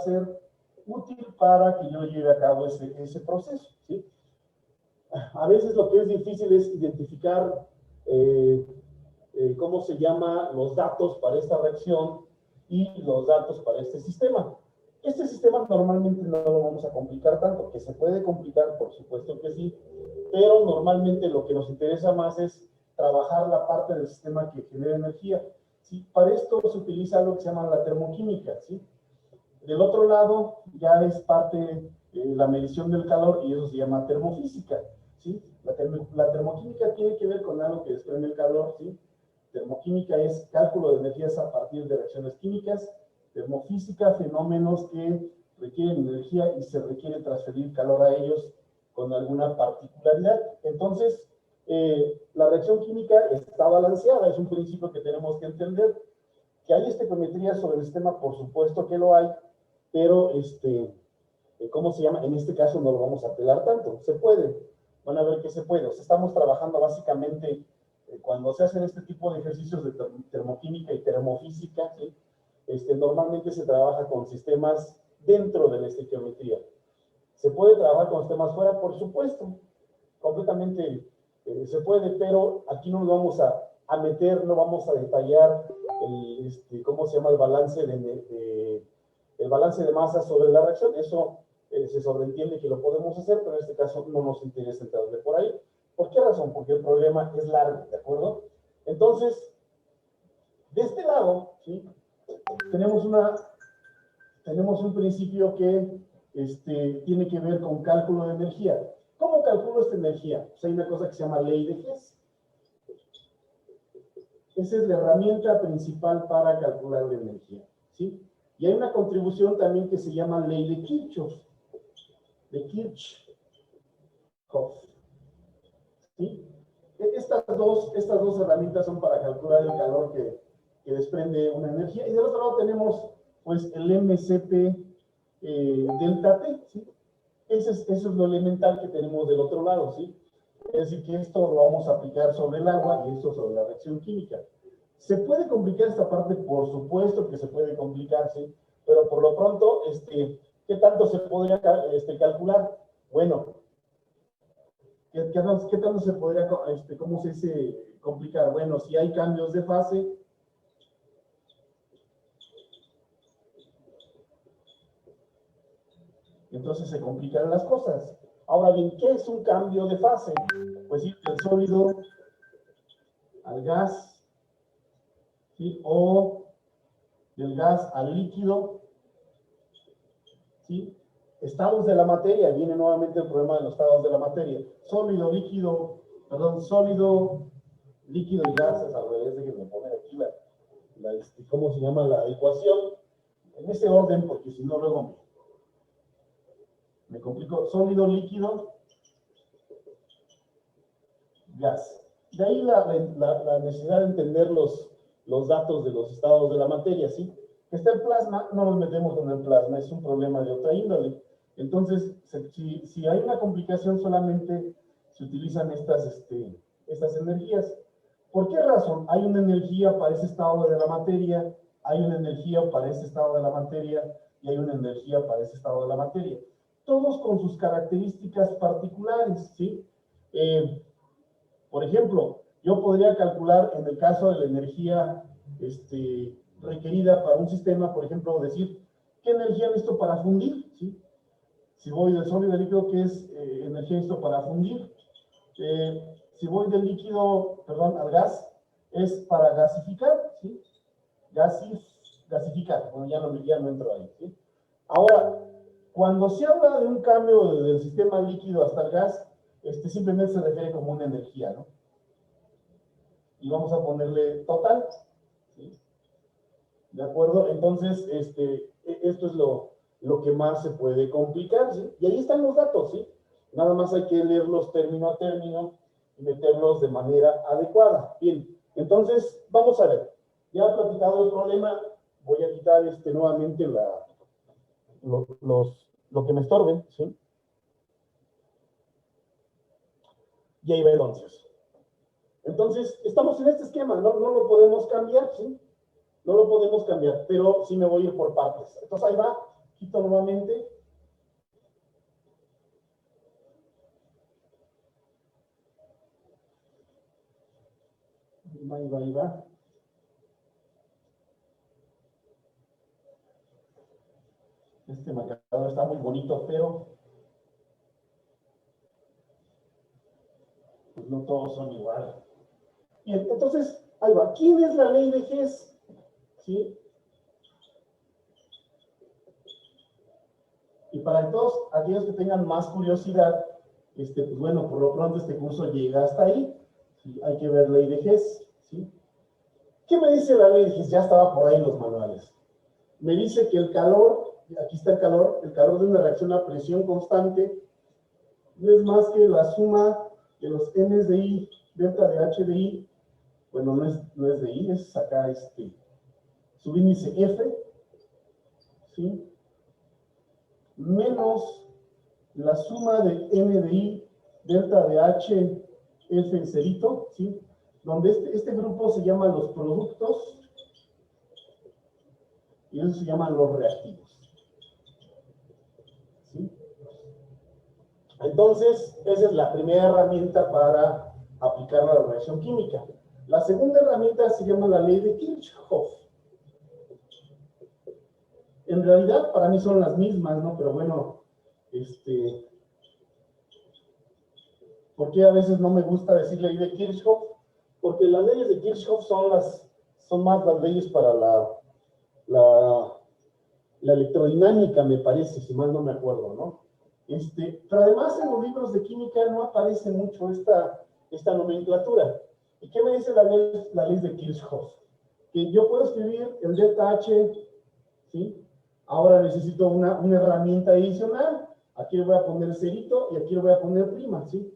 ser útil para que yo lleve a cabo ese proceso, ¿sí? A veces lo que es difícil es identificar, ¿cómo se llama?, los datos para esta reacción y los datos para este sistema. Este sistema normalmente no lo vamos a complicar tanto, que se puede complicar, por supuesto que sí, pero normalmente lo que nos interesa más es trabajar la parte del sistema que genera energía, ¿sí? Para esto se utiliza lo que se llama la termoquímica, ¿sí? Del otro lado ya es parte la medición del calor y eso se llama termofísica, ¿sí? La termoquímica tiene que ver con algo que desprende el calor, ¿sí? Termoquímica es cálculo de energías a partir de reacciones químicas, termofísica, fenómenos que requieren energía y se requiere transferir calor a ellos con alguna particularidad. Entonces, la reacción química está balanceada, es un principio que tenemos que entender. Que hay estequiometría sobre el sistema, por supuesto que lo hay, pero ¿cómo se llama? En este caso no lo vamos a apelar tanto. Se puede, van a ver que se puede. O sea, estamos trabajando básicamente, cuando se hacen este tipo de ejercicios de termoquímica y termofísica, ¿sí? Normalmente se trabaja con sistemas dentro de la estequiometría. ¿Se puede trabajar con sistemas fuera? Por supuesto, completamente se puede, pero aquí no nos vamos a meter, no vamos a detallar ¿cómo se llama? El balance de masa sobre la reacción. Eso se sobreentiende que lo podemos hacer, pero en este caso no nos interesa entrarle por ahí. ¿Por qué razón? Porque el problema es largo, ¿de acuerdo? Entonces, de este lado, ¿sí? Tenemos un principio que tiene que ver con cálculo de energía. ¿Cómo calculo esta energía? Pues hay una cosa que se llama ley de Hess. Esa es la herramienta principal para calcular la energía, ¿sí? Y hay una contribución también que se llama ley de Kirchhoff. ¿Sí? Estas dos herramientas son para calcular el calor que desprende una energía. Y del otro lado tenemos, pues, el MCP delta T, ¿sí? Eso es lo elemental que tenemos del otro lado, ¿sí? Es decir, que esto lo vamos a aplicar sobre el agua y esto sobre la reacción química. ¿Se puede complicar esta parte? Por supuesto que se puede complicar, ¿sí? Pero por lo pronto, ¿qué tanto se podría calcular? Bueno, ¿qué tanto se podría, cómo se dice, complicar? Bueno, si hay cambios de fase, entonces se complican las cosas. Ahora bien, ¿qué es un cambio de fase? Pues ir del sólido al gas, ¿sí? O del gas al líquido, ¿sí? Estados de la materia, viene nuevamente el problema de los estados de la materia. Sólido, líquido, y gas, es al revés, déjenme poner aquí ¿cómo se llama la ecuación? En ese orden, porque si no luego me complico. Sólido, líquido, gas. De ahí la necesidad de entender los datos de los estados de la materia, ¿sí? Que está en plasma, no nos metemos en el plasma, es un problema de otra índole. Entonces, si hay una complicación, solamente se utilizan estas energías. ¿Por qué razón? Hay una energía para ese estado de la materia, hay una energía para ese estado de la materia, y hay una energía para ese estado de la materia. Todos con sus características particulares, ¿sí? Por ejemplo, yo podría calcular en el caso de la energía requerida para un sistema, por ejemplo, decir, ¿qué energía necesito para fundir? ¿Sí? Si voy del sólido al líquido, ¿qué es energía necesito para fundir? Si voy del líquido, perdón, al gas, es para gasificar, ¿sí? Gasificar, bueno, ya no entro ahí, ¿sí? Ahora, cuando se habla de un cambio del sistema líquido hasta el gas, simplemente se refiere como una energía, ¿no? Y vamos a ponerle total, ¿sí? ¿De acuerdo? Entonces, esto es lo que más se puede complicar, ¿sí? Y ahí están los datos, ¿sí? Nada más hay que leerlos término a término y meterlos de manera adecuada. Bien, entonces, vamos a ver. Ya he platicado el problema, voy a quitar nuevamente lo que me estorbe, ¿sí? Y ahí va entonces. Entonces, estamos en este esquema, no lo podemos cambiar, ¿sí? No lo podemos cambiar, pero sí me voy a ir por partes. Entonces ahí va, Quito nuevamente. Ahí va, ahí va. Este marcador está muy bonito, pero pues no todos son iguales. Bien, entonces, ahí va. ¿Quién es la ley de Hess? ¿Sí? Y para todos aquellos que tengan más curiosidad, pues bueno, por lo pronto este curso llega hasta ahí. ¿Sí? Hay que ver ley de Hess. ¿Sí? ¿Qué me dice la ley de Hess? Ya estaba por ahí en los manuales. Me dice que el calor, aquí está el calor de una reacción a presión constante no es más que la suma de los N's de I, delta de H de I, bueno, no es de I, es acá subíndice F, ¿sí? Menos la suma de N de I, delta de H, F cerito, ¿sí? Donde este grupo se llama los productos y eso se llaman los reactivos, ¿sí? Entonces, esa es la primera herramienta para aplicar la reacción química. La segunda herramienta se llama la ley de Kirchhoff. En realidad, para mí son las mismas, ¿no? Pero bueno, ¿por qué a veces no me gusta decir ley de Kirchhoff? Porque las leyes de Kirchhoff son más las leyes para la electrodinámica, me parece, si mal no me acuerdo, ¿no? Pero además en los libros de química no aparece mucho esta nomenclatura. ¿Y qué me dice la ley de Kirchhoff? Que yo puedo escribir el delta H, ¿sí? Ahora necesito una herramienta adicional. Aquí le voy a poner cerito y aquí le voy a poner prima, ¿sí?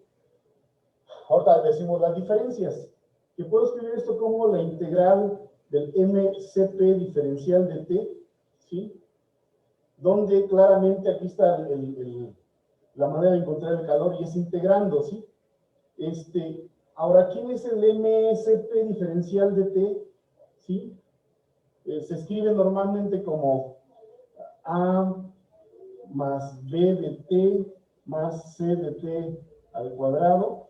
Ahora decimos las diferencias. Que puedo escribir esto como la integral del MCP diferencial de T, ¿sí? Donde claramente aquí está la manera de encontrar el calor y es integrando, ¿sí? Ahora, ¿quién es el MCP diferencial de T? ¿Sí? Se escribe normalmente como A más B de T más C de T al cuadrado.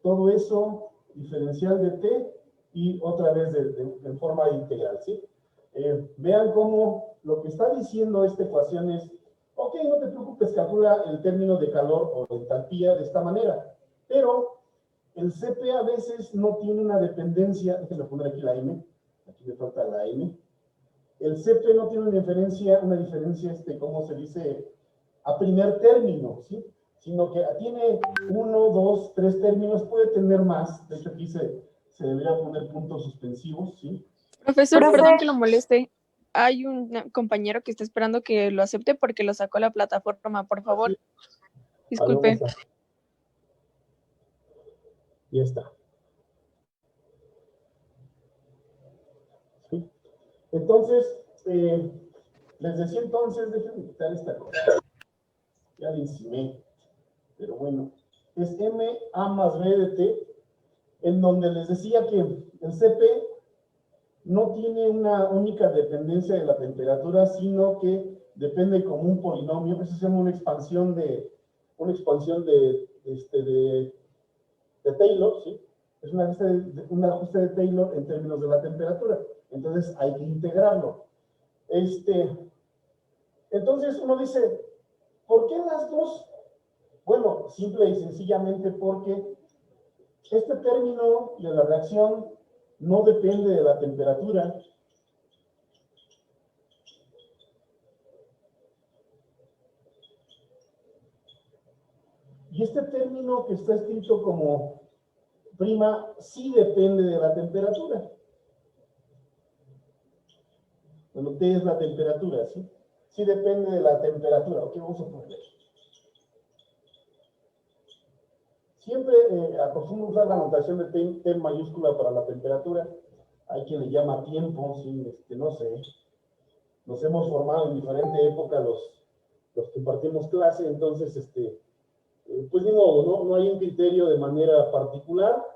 Todo eso diferencial de T y otra vez en forma de integral, ¿sí? Vean cómo lo que está diciendo esta ecuación es, ok, no te preocupes, calcula el término de calor o de entalpía de esta manera, pero el CP a veces no tiene una dependencia, déjenme poner aquí la M, aquí me falta la M, el CP no tiene una diferencia, ¿cómo se dice? A primer término, ¿sí? Sino que tiene 1, 2, 3 términos, puede tener más, de hecho aquí se debería poner puntos suspensivos, ¿sí? Profesor, perdón que lo moleste. Hay un compañero que está esperando que lo acepte porque lo sacó a la plataforma, por favor. Sí. Disculpe. Ya está. ¿Sí? Entonces, les decía entonces, déjenme quitar esta cosa. Ya le encimé. Pero bueno, es MA más B de T, en donde les decía que el CP no tiene una única dependencia de la temperatura, sino que depende como un polinomio. Eso se llama una expansión de Taylor, ¿sí? Es un ajuste de Taylor en términos de la temperatura. Entonces hay que integrarlo. Entonces uno dice, ¿por qué las dos? Bueno, simple y sencillamente porque este término de la reacción no depende de la temperatura. Y este término que está escrito como prima sí depende de la temperatura. Bueno, T es la temperatura, ¿sí? Sí depende de la temperatura. Ok, vamos a poner. Siempre acostumbro usar la notación de T mayúscula para la temperatura. Hay quien le llama tiempo, sí, no sé. Nos hemos formado en diferente época los que impartimos clase, entonces, pues ni modo, no hay un criterio de manera particular,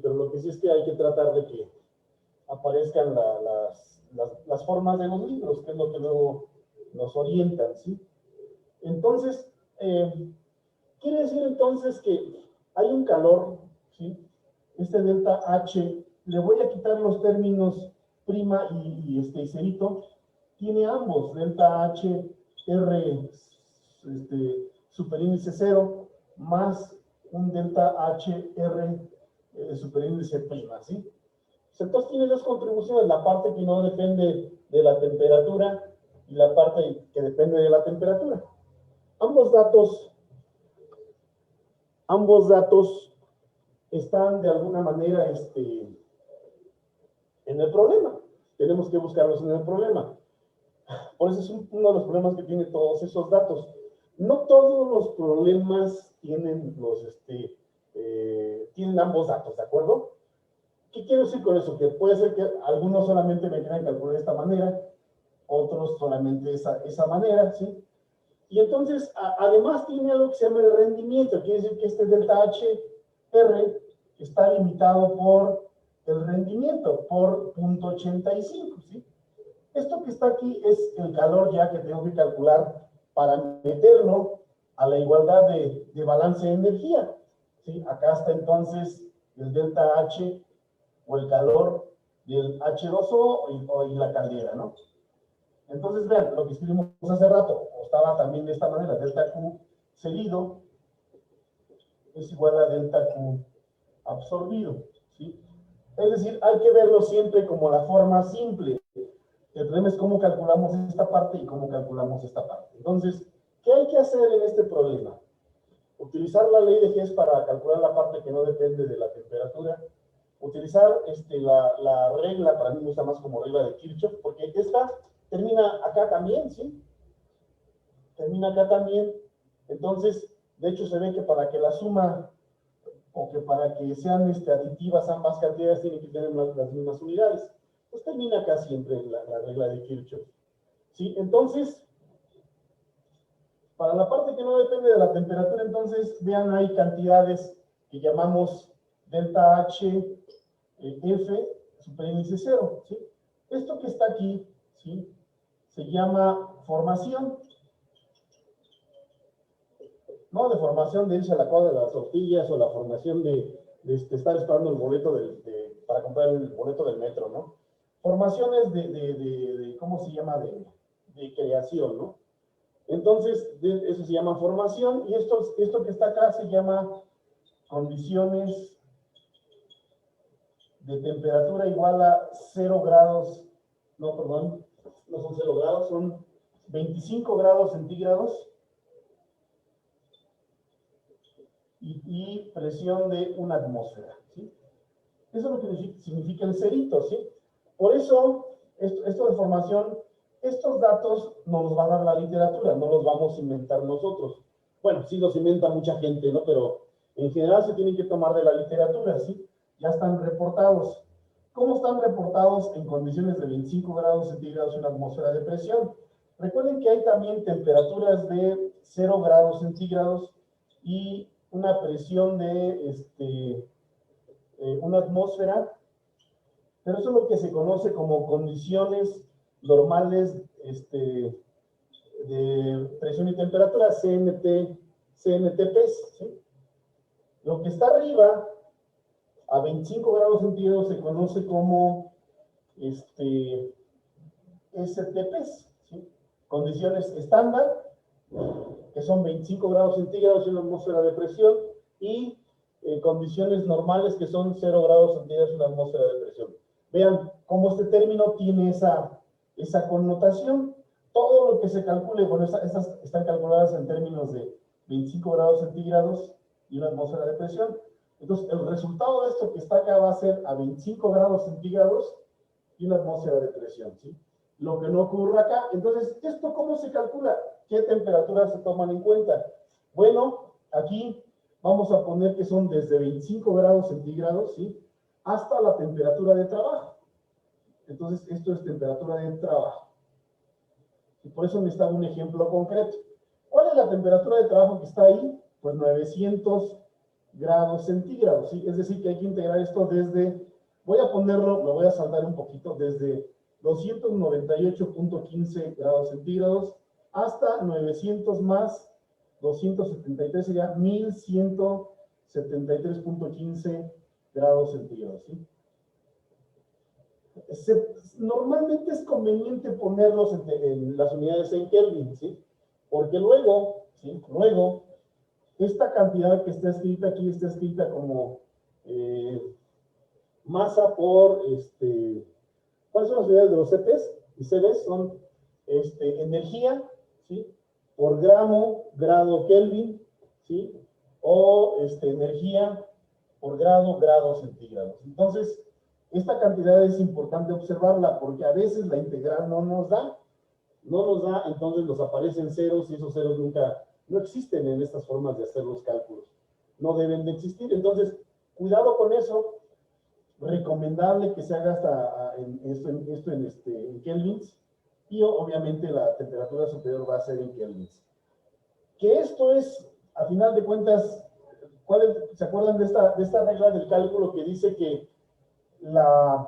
pero lo que sí es que hay que tratar de que aparezcan las formas de los libros, que es lo que luego nos orientan, ¿sí? Entonces, quiere decir entonces que hay un calor, ¿sí? Este delta H, le voy a quitar los términos prima y cerito, tiene ambos, delta H, R, superíndice 0, más un delta H, R, superíndice prima, ¿sí? Entonces tiene dos contribuciones, la parte que no depende de la temperatura y la parte que depende de la temperatura. Ambos datos están de alguna manera en el problema. Tenemos que buscarlos en el problema. Por eso es uno de los problemas que tiene todos esos datos. No todos los problemas tienen tienen ambos datos, ¿de acuerdo? ¿Qué quiero decir con eso? Que puede ser que algunos solamente me quieran calcular de esta manera, otros solamente esa manera, ¿sí? Y entonces, además tiene algo que se llama el rendimiento. Quiere decir que este delta HR está limitado por el rendimiento, por 0.85, ¿sí? Esto que está aquí es el calor ya que tengo que calcular para meterlo a la igualdad de balance de energía, ¿sí? Acá está entonces el delta H o el calor del H2O y la caldera, ¿no? Entonces, vean, lo que escribimos hace rato, estaba también de esta manera, delta Q cedido es igual a delta Q absorbido, ¿sí? Es decir, hay que verlo siempre como la forma simple. El problema es cómo calculamos esta parte y cómo calculamos esta parte. Entonces, ¿qué hay que hacer en este problema? Utilizar la ley de Hess para calcular la parte que no depende de la temperatura. Utilizar la regla, para mí me gusta más como regla de Kirchhoff, porque esta termina acá también, ¿sí? Termina acá también. Entonces, de hecho se ve que para que la suma o que para que sean aditivas ambas cantidades tienen que tener las mismas unidades. Pues termina acá siempre la regla de Kirchhoff. ¿Sí? Entonces, para la parte que no depende de la temperatura, entonces, vean, hay cantidades que llamamos delta H, F, superíndice 0, ¿sí? Esto que está aquí, ¿sí? Se llama formación. No de formación de irse a la cola de las tortillas o la formación de estar esperando el boleto para comprar el boleto del metro, ¿no? Formaciones ¿cómo se llama? De creación, ¿no? Entonces, eso se llama formación, y esto que está acá se llama condiciones de temperatura igual a 0 grados, no, perdón, no son 0 grados, son 25 grados centígrados y presión de una atmósfera, ¿sí? Eso es lo que significa el cerito, ¿sí? Por eso, esto de formación, estos datos nos los va a dar la literatura, no los vamos a inventar nosotros. Bueno, sí los inventa mucha gente, ¿no? Pero en general se tienen que tomar de la literatura, ¿sí? Ya están reportados. ¿Cómo están reportados en condiciones de 25 grados centígrados y una atmósfera de presión? Recuerden que hay también temperaturas de 0 grados centígrados y una presión de una atmósfera, pero eso es lo que se conoce como condiciones normales de presión y temperatura, CNTPs, ¿sí? Lo que está arriba, a 25 grados centígrados, se conoce como STPs, ¿sí? Condiciones estándar, que son 25 grados centígrados y una atmósfera de presión, y condiciones normales, que son 0 grados centígrados y una atmósfera de presión. Vean cómo este término tiene esa connotación. Todo lo que se calcule, bueno, estas están calculadas en términos de 25 grados centígrados y una atmósfera de presión. Entonces, el resultado de esto que está acá va a ser a 25 grados centígrados y una atmósfera de presión, ¿sí? Lo que no ocurre acá. Entonces, ¿esto cómo se calcula? ¿Qué temperaturas se toman en cuenta? Bueno, aquí vamos a poner que son desde 25 grados centígrados, ¿sí? Hasta la temperatura de trabajo. Entonces, esto es temperatura de trabajo. Y por eso necesitaba un ejemplo concreto. ¿Cuál es la temperatura de trabajo que está ahí? Pues 900 grados centígrados, ¿sí? Es decir, que hay que integrar esto desde, voy a ponerlo, me voy a saltar un poquito, desde 298.15 grados centígrados hasta 900 más 273 sería 1173.15 grados centígrados, ¿sí? Normalmente es conveniente ponerlos en las unidades en Kelvin, ¿sí? Porque luego, ¿sí? Luego, esta cantidad que está escrita aquí está escrita como masa por, ¿cuáles son las unidades de los CPs y CVs? Son energía, ¿sí? Por grado Kelvin, ¿sí? O energía por grado centígrados. Entonces, esta cantidad es importante observarla porque a veces la integral no nos da, entonces nos aparecen ceros y esos ceros no existen en estas formas de hacer los cálculos. No deben de existir, entonces, cuidado con eso. Recomendable que se haga esto en kelvins, y obviamente la temperatura superior va a ser en kelvins. Que esto es, a final de cuentas, ¿se acuerdan de esta regla del cálculo que dice que la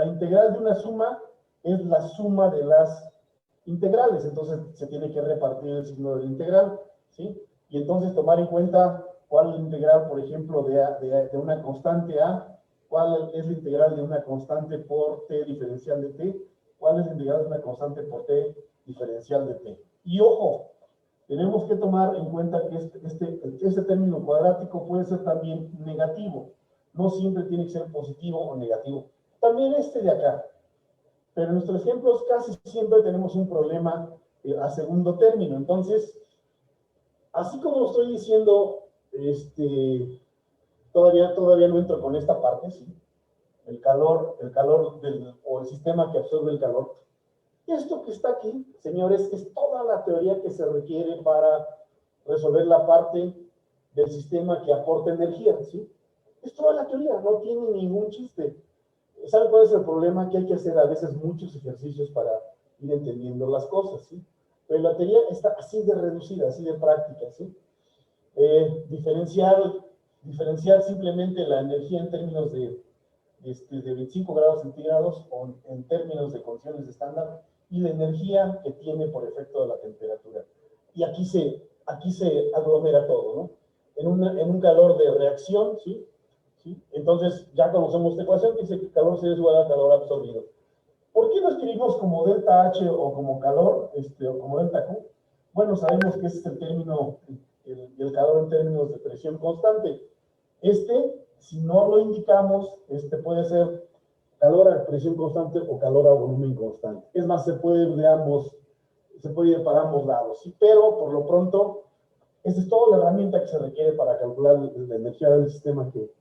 integral de una suma es la suma de las integrales? Entonces se tiene que repartir el signo de la integral, ¿sí? Y entonces tomar en cuenta cuál es la integral, por ejemplo, de una constante a, cuál es la integral de una constante por t diferencial de t, cuál es la integral de una constante por t diferencial de t. Y ojo, tenemos que tomar en cuenta que este término cuadrático puede ser también negativo. No siempre tiene que ser positivo o negativo. También este de acá. Pero en nuestros ejemplos casi siempre tenemos un problema a segundo término. Entonces, así como lo estoy diciendo, todavía no entro con esta parte, ¿sí? El calor o el sistema que absorbe el calor. Esto que está aquí, señores, es toda la teoría que se requiere para resolver la parte del sistema que aporta energía, ¿sí? Es toda la teoría, no tiene ningún chiste. ¿Sabe cuál es el problema? Que hay que hacer a veces muchos ejercicios para ir entendiendo las cosas, ¿sí? Pero la teoría está así de reducida, así de práctica, ¿sí? Diferenciar simplemente la energía en términos de 25 grados centígrados o en términos de condiciones de estándar, y la energía que tiene por efecto de la temperatura. Y aquí se aglomera todo, ¿no? En un calor de reacción, ¿sí? ¿Sí? Entonces ya conocemos esta ecuación que dice que calor C es igual a calor absorbido. ¿Por qué lo escribimos como delta H o como calor, o como delta Q? Bueno, sabemos que ese es el término, el calor en términos de presión constante. Si no lo indicamos, puede ser calor a presión constante o calor a volumen constante. Es más, se puede ir para ambos lados, ¿sí? Pero por lo pronto, esta es toda la herramienta que se requiere para calcular la energía del sistema que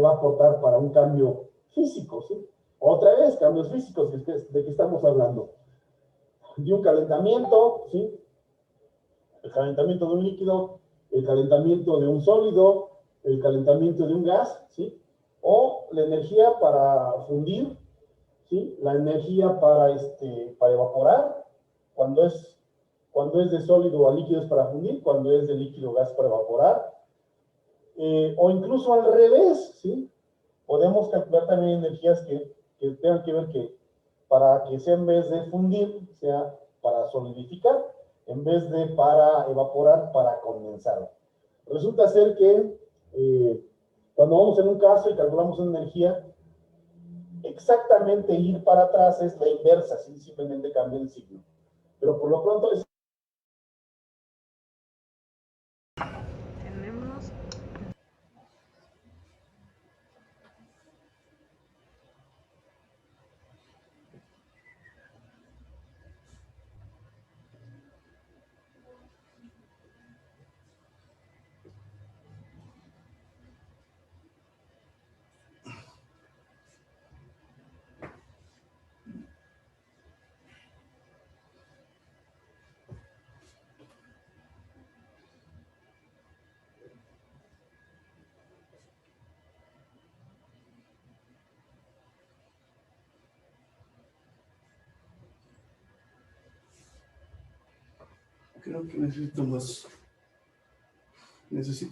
va a aportar para un cambio físico, ¿sí? Otra vez, cambios físicos, ¿de qué estamos hablando? De un calentamiento, ¿sí? El calentamiento de un líquido, el calentamiento de un sólido, el calentamiento de un gas, ¿sí? O la energía para fundir, ¿sí? La energía para evaporar, cuando es de sólido a líquido es para fundir, cuando es de líquido a gas para evaporar, o incluso al revés, ¿sí? Podemos calcular también energías que tengan que ver para que sea en vez de fundir, sea para solidificar, en vez de para evaporar, para condensar. Resulta ser que cuando vamos en un caso y calculamos una energía, exactamente ir para atrás es la inversa, ¿sí? Simplemente cambia el signo. Pero por lo pronto es... Tenemos... Creo que necesito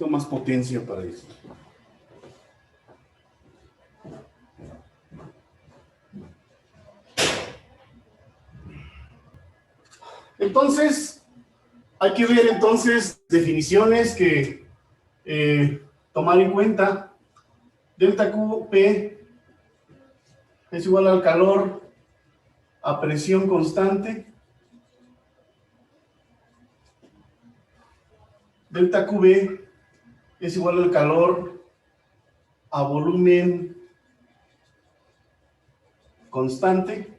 más potencia para eso. Entonces, hay que ver entonces definiciones que tomar en cuenta. Delta QP es igual al calor a presión constante. Delta QB es igual al calor a volumen constante.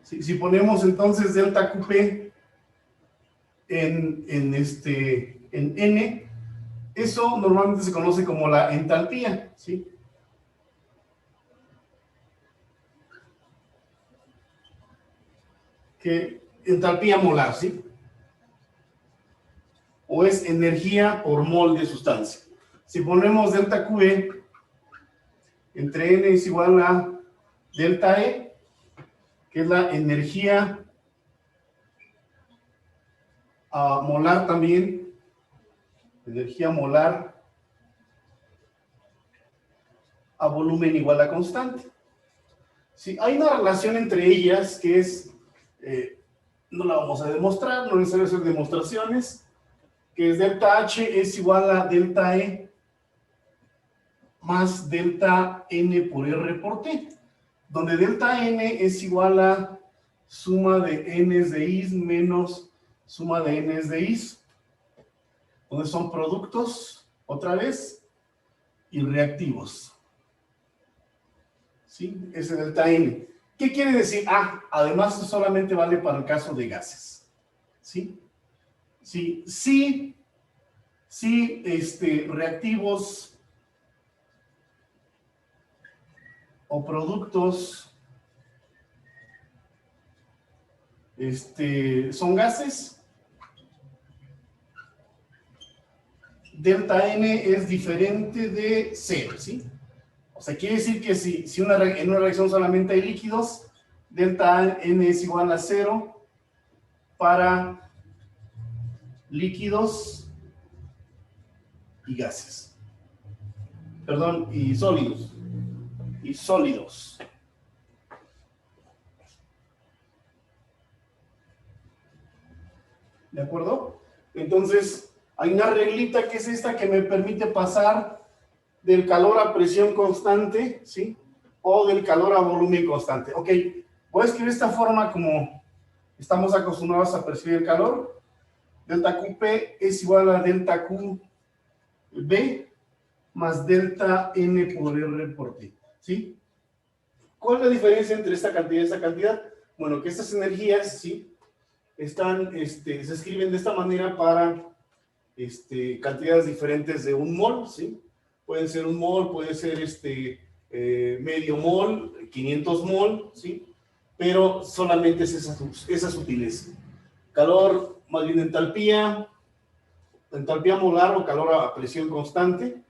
Si ponemos entonces delta QP en N, eso normalmente se conoce como la entalpía, ¿sí? Que entalpía molar, ¿sí? O es energía por mol de sustancia. Si ponemos delta QE entre N es igual a delta E, que es la energía molar también, energía molar a volumen igual a constante. Sí, hay una relación entre ellas que es, no la vamos a demostrar, no es necesario hacer demostraciones, que es delta H es igual a delta E más delta N por R por T, donde delta N es igual a suma de N's de Is menos suma de N's de Is, donde son productos, otra vez, y reactivos. ¿Sí? Ese delta N. ¿Qué quiere decir? Ah, además solamente vale para el caso de gases. ¿Sí? Sí, reactivos o productos son gases, delta N es diferente de 0, ¿sí? O sea, quiere decir que si en una reacción solamente hay líquidos, delta N es igual a 0 para líquidos y gases. Perdón, y sólidos. Y sólidos. ¿De acuerdo? Entonces, hay una reglita que es esta que me permite pasar del calor a presión constante, ¿sí? O del calor a volumen constante. Ok, voy a escribir esta forma como estamos acostumbrados a percibir el calor. Delta QP es igual a delta QB más delta N por R por T, ¿sí? ¿Cuál es la diferencia entre esta cantidad y esta cantidad? Bueno, que estas energías, ¿sí? Se escriben de esta manera para cantidades diferentes de un mol, ¿sí? Pueden ser un mol, puede ser medio mol, 500 mol, ¿sí? Pero solamente es esa sutileza. Calor, más bien entalpía molar o calor a presión constante,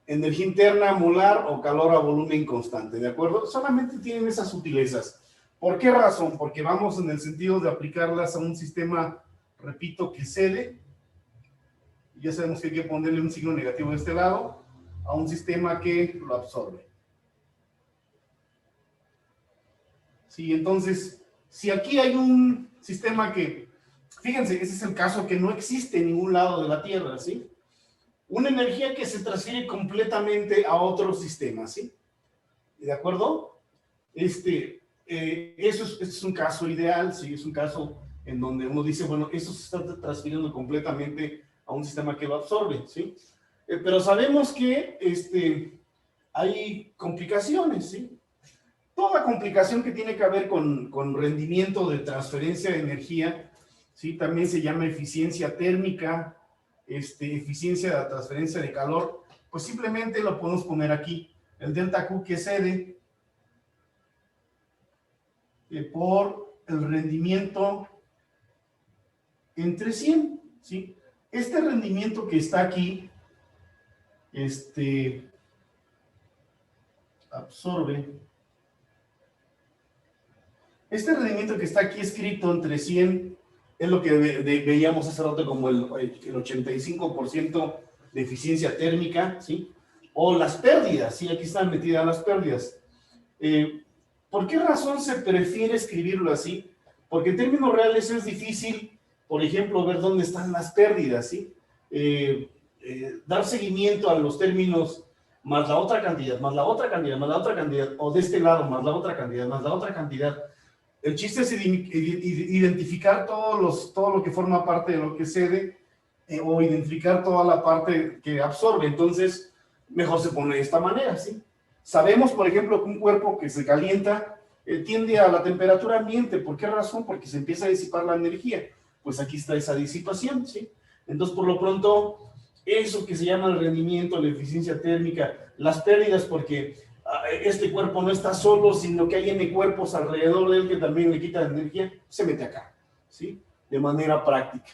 energía interna molar o calor a volumen constante, ¿de acuerdo? Solamente tienen esas sutilezas. ¿Por qué razón? Porque vamos en el sentido de aplicarlas a un sistema, repito, que cede. Ya sabemos que hay que ponerle un signo negativo de este lado a un sistema que lo absorbe. Sí, entonces, si aquí hay un sistema que, fíjense, ese es el caso que no existe en ningún lado de la Tierra, ¿sí? Una energía que se transfiere completamente a otro sistema, ¿sí? ¿De acuerdo? Este es un caso ideal, ¿sí? Es un caso en donde uno dice, bueno, esto se está transfiriendo completamente a un sistema que lo absorbe, ¿sí? Pero sabemos que hay complicaciones, ¿sí? Toda complicación que tiene que ver con rendimiento de transferencia de energía, ¿sí? También se llama eficiencia térmica, eficiencia de la transferencia de calor, pues simplemente lo podemos poner aquí, el delta Q que cede por el rendimiento entre 100, ¿sí? Este rendimiento que está aquí, absorbe, este rendimiento que está aquí escrito entre 100, es lo que veíamos hace rato como el 85% de eficiencia térmica, ¿sí? O las pérdidas, ¿sí? Aquí están metidas las pérdidas. ¿Por qué razón se prefiere escribirlo así? Porque en términos reales es difícil, por ejemplo, ver dónde están las pérdidas, ¿sí? Dar seguimiento a los términos más la otra cantidad, más la otra cantidad, más la otra cantidad, o de este lado, más la otra cantidad, más la otra cantidad. El chiste es identificar todo lo que forma parte de lo que cede, o identificar toda la parte que absorbe. Entonces, mejor se pone de esta manera, ¿sí? Sabemos, por ejemplo, que un cuerpo que se calienta tiende a la temperatura ambiente. ¿Por qué razón? Porque se empieza a disipar la energía. Pues aquí está esa disipación, ¿sí? Entonces, por lo pronto, eso que se llama el rendimiento, la eficiencia térmica, las pérdidas, porque este cuerpo no está solo, sino que hay N cuerpos alrededor de él que también le quitan energía, se mete acá, ¿sí? De manera práctica.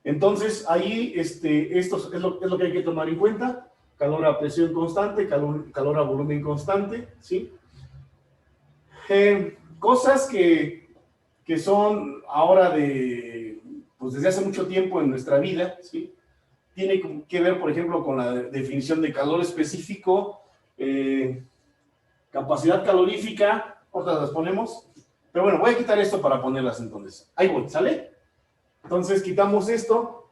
Entonces, ahí, esto es lo que hay que tomar en cuenta: calor a presión constante, calor a volumen constante, ¿sí? Cosas que son ahora pues desde hace mucho tiempo en nuestra vida, ¿sí? Tiene que ver, por ejemplo, con la definición de calor específico, capacidad calorífica. Otras las ponemos, pero bueno, voy a quitar esto para ponerlas entonces. Ahí voy, ¿sale? Entonces quitamos esto,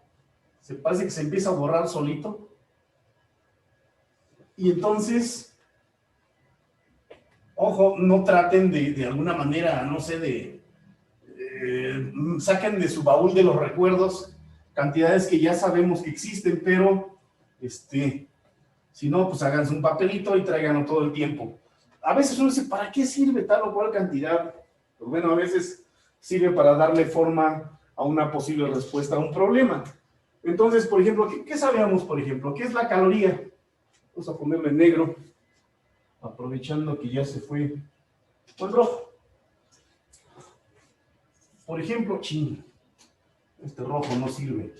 parece que se empieza a borrar solito, y entonces, ojo, no traten de alguna manera, no sé, saquen de su baúl de los recuerdos cantidades que ya sabemos que existen, pero si no, pues háganse un papelito y tráiganlo todo el tiempo. A veces uno dice, ¿para qué sirve tal o cual cantidad? Pues bueno, a veces sirve para darle forma a una posible respuesta a un problema. Entonces, por ejemplo, ¿qué sabíamos, por ejemplo? ¿Qué es la caloría? Vamos a ponerlo en negro, aprovechando que ya se fue el rojo. Por ejemplo, este rojo no sirve.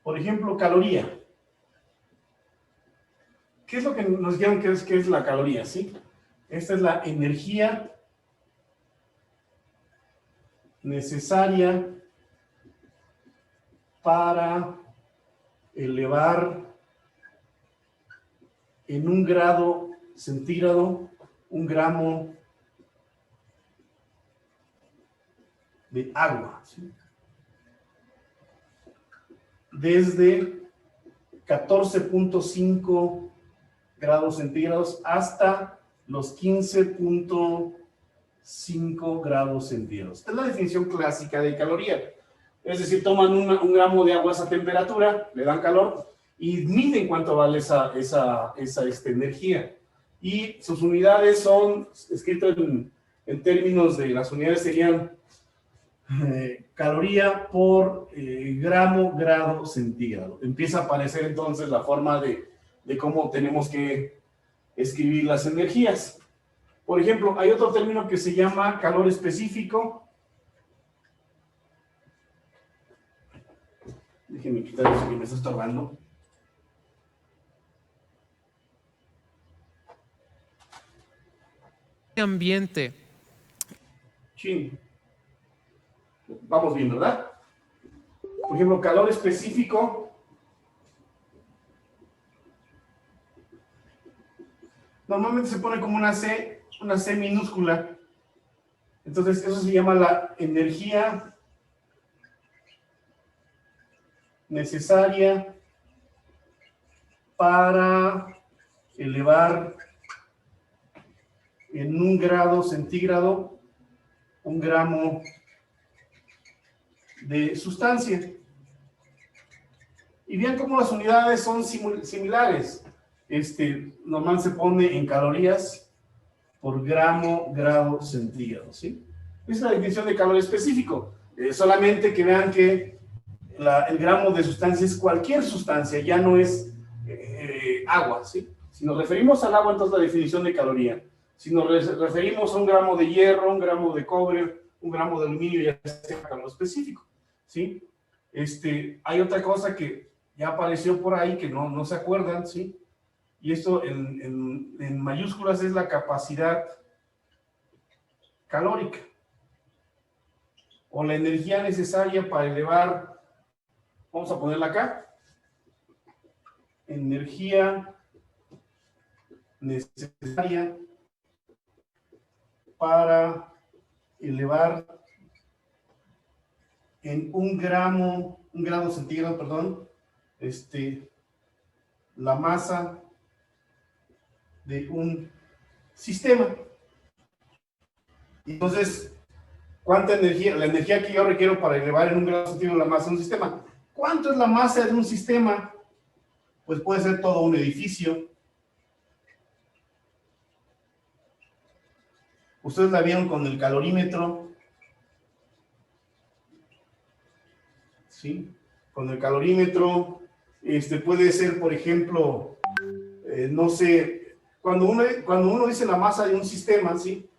Por ejemplo, caloría. ¿Qué es lo que nos dijeron que es la caloría? ¿Sí? Esta es la energía necesaria para elevar en 1 grado centígrado 1 gramo de agua, ¿sí? Desde 14.5 grados centígrados hasta los 15.5 grados centígrados. Esta es la definición clásica de caloría. Es decir, toman un gramo de agua a esa temperatura, le dan calor y miden cuánto vale esa energía. Y sus unidades son, escrito en términos de las unidades, serían caloría por grado centígrado. Empieza a aparecer entonces la forma de cómo tenemos que escribir las energías. Por ejemplo, hay otro término que se llama calor específico. Déjenme quitar eso que me está estorbando. Ambiente. Sí. Vamos bien, ¿verdad? Por ejemplo, calor específico. Normalmente se pone como una C minúscula. Entonces, eso se llama la energía necesaria para elevar en 1 grado centígrado 1 gramo de sustancia. Y vean cómo las unidades son similares. Normal se pone en calorías por grado centígrado, ¿sí? Esa es la definición de calor específico. Solamente que vean que el gramo de sustancia es cualquier sustancia, ya no es agua, ¿sí? Si nos referimos al agua, entonces la definición de caloría. Si nos referimos a 1 gramo de hierro, 1 gramo de cobre, 1 gramo de aluminio, ya es calor específico, ¿sí? Hay otra cosa que ya apareció por ahí que no se acuerdan, ¿sí? Y esto en mayúsculas es la capacidad calórica o la energía necesaria para elevar, vamos a ponerla acá, energía necesaria para elevar en un grado centígrado, perdón, la masa de un sistema. Entonces, ¿cuánta energía? La energía que yo requiero para elevar en un grado centígrado la masa de un sistema. ¿Cuánto es la masa de un sistema? Pues puede ser todo un edificio. Ustedes la vieron con el calorímetro. ¿Sí? Con el calorímetro, puede ser, por ejemplo, no sé, cuando uno dice la masa de un sistema, ¿sí?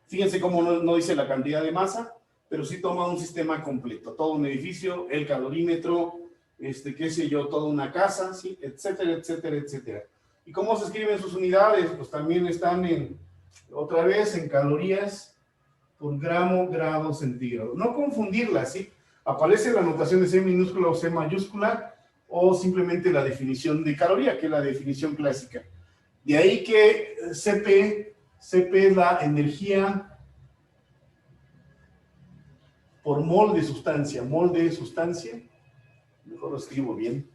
Fíjense cómo no dice la cantidad de masa, pero sí toma un sistema completo, todo un edificio, el calorímetro, qué sé yo, toda una casa, ¿sí? Etcétera, etcétera, etcétera. ¿Y cómo se escriben sus unidades? Pues también están otra vez en calorías por grado centígrado. No confundirlas, ¿sí? Aparece la notación de C minúscula o C mayúscula o simplemente la definición de caloría, que es la definición clásica. De ahí que CP es la energía por mol de sustancia. Mol de sustancia, mejor lo escribo bien.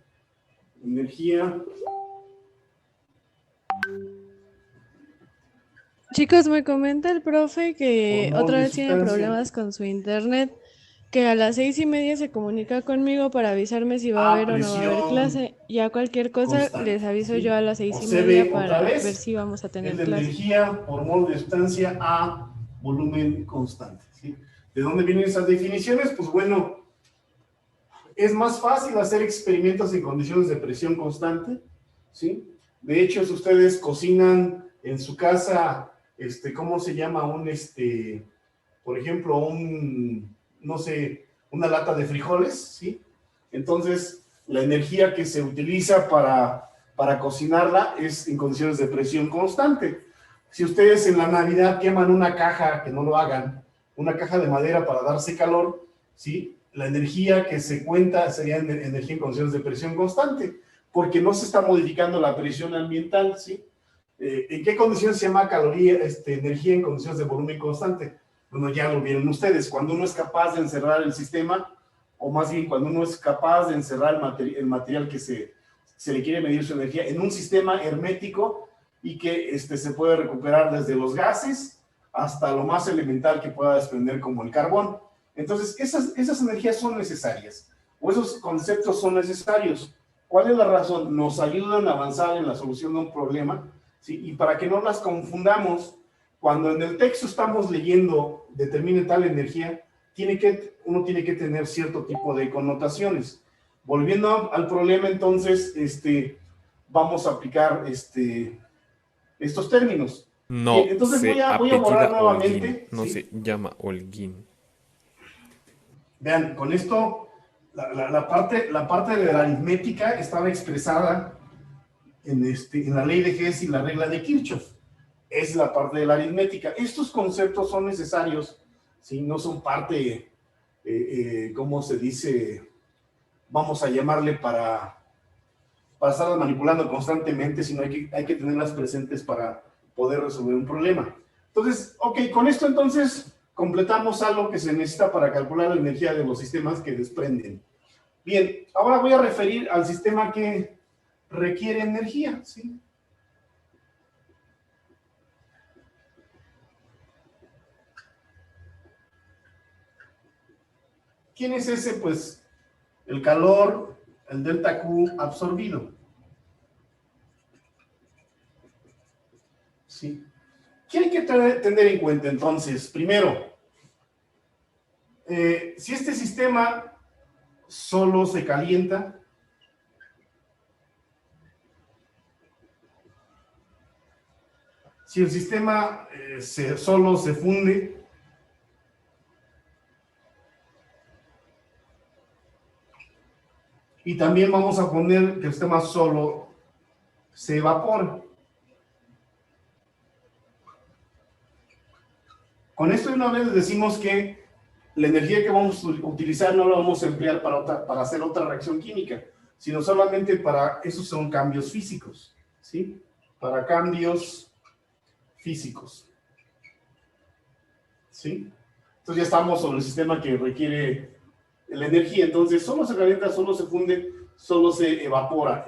Energía. Chicos, me comenta el profe que Por mol otra de vez tiene sustancia. problemas con su internet, que a las 6:30 se comunica conmigo para avisarme si va a haber o no va a haber Presión clase. Ya cualquier cosa constante, les aviso ¿sí? yo a las O 6:30 CB otra para ver vez, si vamos a es tener la clase. energía por mol de sustancia a volumen constante, ¿sí? ¿De dónde vienen esas definiciones? Pues bueno, es más fácil hacer experimentos en condiciones de presión constante, ¿sí? De hecho, si ustedes cocinan en su casa, ¿cómo se llama? Por ejemplo, no sé, una lata de frijoles, ¿sí? Entonces, la energía que se utiliza para cocinarla es en condiciones de presión constante. Si ustedes en la Navidad queman una caja, que no lo hagan, una caja de madera para darse calor, ¿sí? La energía que se cuenta sería energía en condiciones de presión constante, porque no se está modificando la presión ambiental, ¿sí? ¿En qué condiciones se llama caloría, energía en condiciones de volumen constante? Bueno, ya lo vieron ustedes, cuando uno es capaz de encerrar el sistema, o más bien cuando uno es capaz de encerrar el material que se le quiere medir su energía en un sistema hermético y que se puede recuperar desde los gases hasta lo más elemental que pueda desprender como el carbón. Entonces, esas energías son necesarias, o esos conceptos son necesarios. ¿Cuál es la razón? Nos ayudan a avanzar en la solución de un problema, ¿sí? Y para que no las confundamos, cuando en el texto estamos leyendo determine tal energía, uno tiene que tener cierto tipo de connotaciones. Volviendo al problema, entonces, vamos a aplicar estos términos. No Bien, entonces se voy a apellida borrar Holguín, nuevamente. no ¿sí? se llama Holguín. Vean, con esto, la parte de la aritmética estaba expresada en la ley de Hess y la regla de Kirchhoff. Es la parte de la aritmética. Estos conceptos son necesarios, ¿sí? No son parte, ¿cómo se dice? Vamos a llamarle para estarlas manipulando constantemente, sino hay que tenerlas presentes para poder resolver un problema. Entonces, ok, con esto entonces completamos algo que se necesita para calcular la energía de los sistemas que desprenden. Bien, ahora voy a referir al sistema que requiere energía, ¿sí? ¿Quién es ese? Pues el calor, el delta Q absorbido. ¿Sí? ¿Qué hay que tener en cuenta entonces? Primero, si este sistema solo se calienta, si el sistema solo se funde, y también vamos a poner que el sistema solo se evapora. Con esto de una vez les decimos que la energía que vamos a utilizar no la vamos a emplear para hacer otra reacción química, sino solamente para, esos son cambios físicos, ¿sí? Para cambios físicos. ¿sí? Entonces ya estamos sobre el sistema que requiere la energía. Entonces solo se calienta, solo se funde, solo se evapora,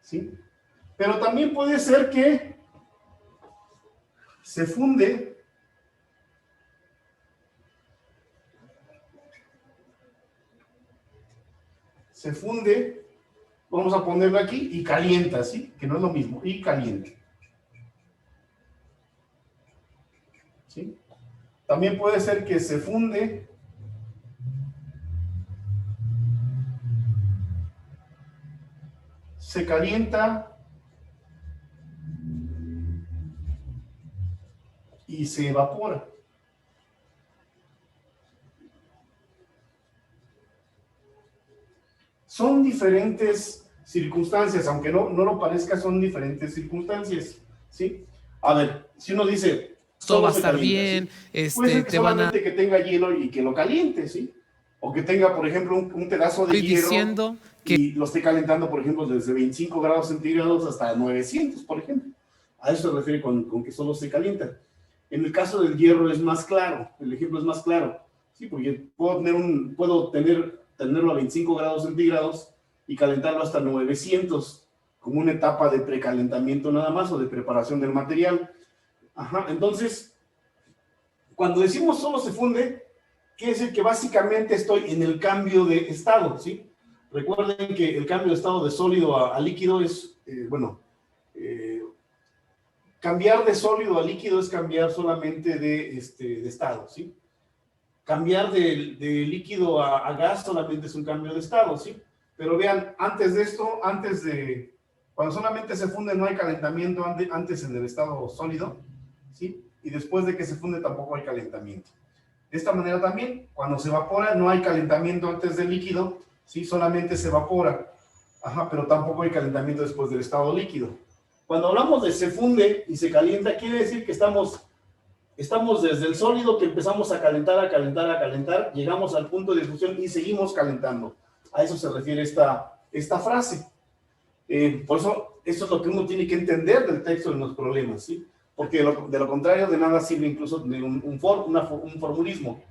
¿sí? Pero también puede ser que se funde, vamos a ponerlo aquí, y calienta, ¿sí? Que no es lo mismo, y calienta, ¿sí? También puede ser que se funde, se calienta y se evapora. Son diferentes circunstancias, aunque no lo parezca, son diferentes circunstancias, ¿sí? A ver, si uno dice, todo va a se estar calienta, bien, ¿sí? Puede ser que te van a solamente que tenga hielo y que lo caliente, ¿sí? O que tenga, por ejemplo, un pedazo de ir hierro diciendo que y lo esté calentando, por ejemplo, desde 25 grados centígrados hasta 900, por ejemplo. A eso se refiere con que solo se calienta. En el caso del hierro es más claro, el ejemplo es más claro, ¿sí? Porque puedo tenerlo a 25 grados centígrados y calentarlo hasta 900, como una etapa de precalentamiento nada más o de preparación del material. Ajá, entonces, cuando decimos solo se funde, quiere decir que básicamente estoy en el cambio de estado, ¿sí? Recuerden que el cambio de estado de sólido a líquido es, cambiar de sólido a líquido es cambiar solamente de estado, ¿sí? Cambiar de líquido a gas solamente es un cambio de estado, ¿sí? Pero vean, antes de esto, cuando solamente se funde no hay calentamiento antes en el estado sólido, ¿sí? Y después de que se funde tampoco hay calentamiento. De esta manera también, cuando se evapora no hay calentamiento antes del líquido, ¿sí? Solamente se evapora, ajá, pero tampoco hay calentamiento después del estado líquido. Cuando hablamos de se funde y se calienta, quiere decir que estamos desde el sólido que empezamos a calentar, llegamos al punto de fusión y seguimos calentando. A eso se refiere esta frase. Por eso, eso es lo que uno tiene que entender del texto en los problemas, ¿sí? Porque de lo contrario, de nada sirve incluso de un formulismo.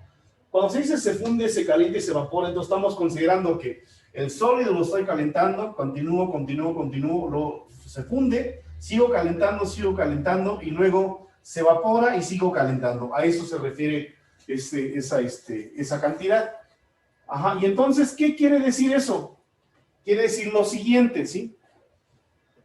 Cuando se dice se funde, se calienta y se evapora, entonces estamos considerando que el sólido lo estoy calentando, continúo, se funde, sigo calentando y luego se evapora y sigo calentando. A eso se refiere esa cantidad. Ajá, y entonces, ¿qué quiere decir eso? Quiere decir lo siguiente, ¿sí?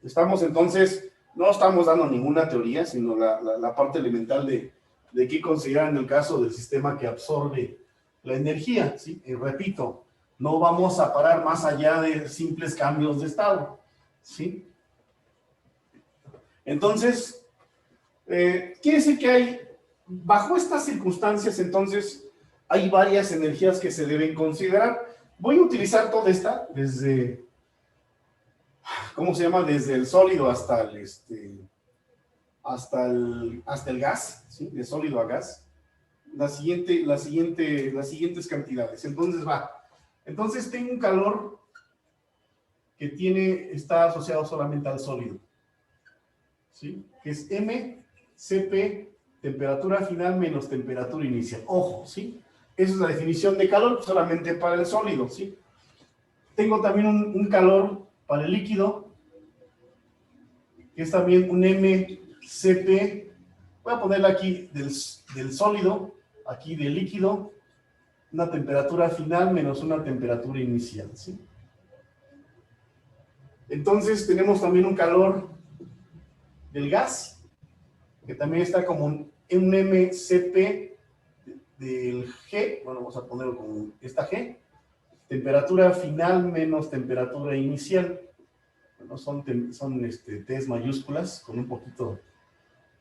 No estamos dando ninguna teoría, sino la parte elemental de qué considerar en el caso del sistema que absorbe la energía, ¿sí? Y repito, no vamos a parar más allá de simples cambios de estado, ¿sí? Entonces, quiere decir que bajo estas circunstancias, entonces, hay varias energías que se deben considerar. Voy a utilizar toda esta, desde el sólido hasta el gas, ¿sí? De sólido a gas. Las siguientes cantidades. Entonces tengo un calor que está asociado solamente al sólido, ¿sí? Que es mCp, temperatura final menos temperatura inicial. Ojo, ¿sí? Esa es la definición de calor solamente para el sólido, ¿sí? Tengo también un calor para el líquido, que es también un mCp. Voy a ponerle aquí del sólido, aquí del líquido, una temperatura final menos una temperatura inicial, ¿sí? Entonces tenemos también un calor del gas, que también está como un mCp del G, bueno, vamos a ponerlo como esta G, temperatura final menos temperatura inicial. Bueno, son T's mayúsculas con un poquito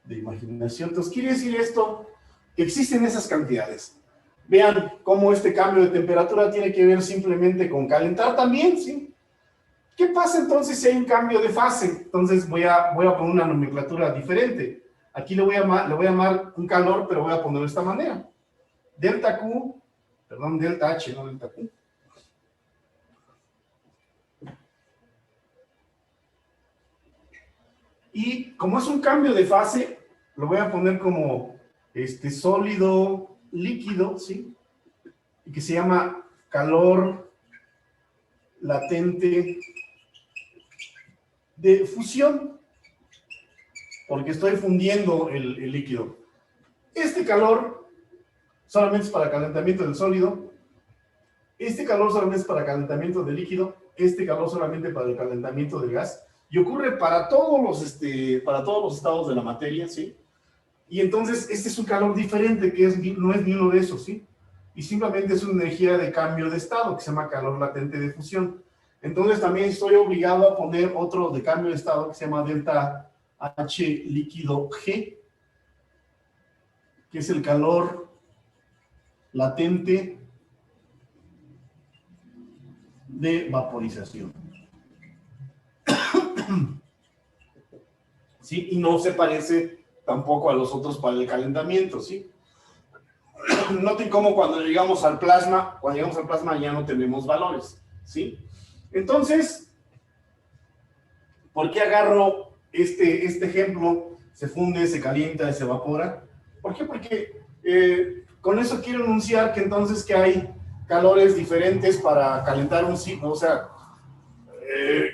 de imaginación. Entonces, quiere decir esto que existen esas cantidades. Vean cómo este cambio de temperatura tiene que ver simplemente con calentar también, ¿sí? ¿Qué pasa entonces si hay un cambio de fase? Entonces voy a poner una nomenclatura diferente. Aquí le voy a llamar un calor, pero voy a ponerlo de esta manera. Delta H, no delta Q. Y como es un cambio de fase, lo voy a poner como sólido, líquido, ¿sí? Y que se llama calor latente de fusión, porque estoy fundiendo el líquido. Este calor solamente es para calentamiento del sólido, este calor solamente es para calentamiento del líquido, este calor solamente para el calentamiento del gas, y ocurre para todos los estados de la materia, ¿sí? Y entonces este es un calor diferente, que no es ni uno de esos, ¿sí? Y simplemente es una energía de cambio de estado, que se llama calor latente de fusión. Entonces también estoy obligado a poner otro de cambio de estado, que se llama delta H líquido G, que es el calor latente de vaporización. ¿Sí? Y no se parece tampoco a los otros para el calentamiento, ¿sí? Noten cómo cuando llegamos al plasma ya no tenemos valores, ¿sí? Entonces, ¿por qué agarro este ejemplo? Se funde, se calienta, se evapora. ¿Por qué? Porque con eso quiero enunciar que entonces que hay calores diferentes para calentar un sitio, o sea,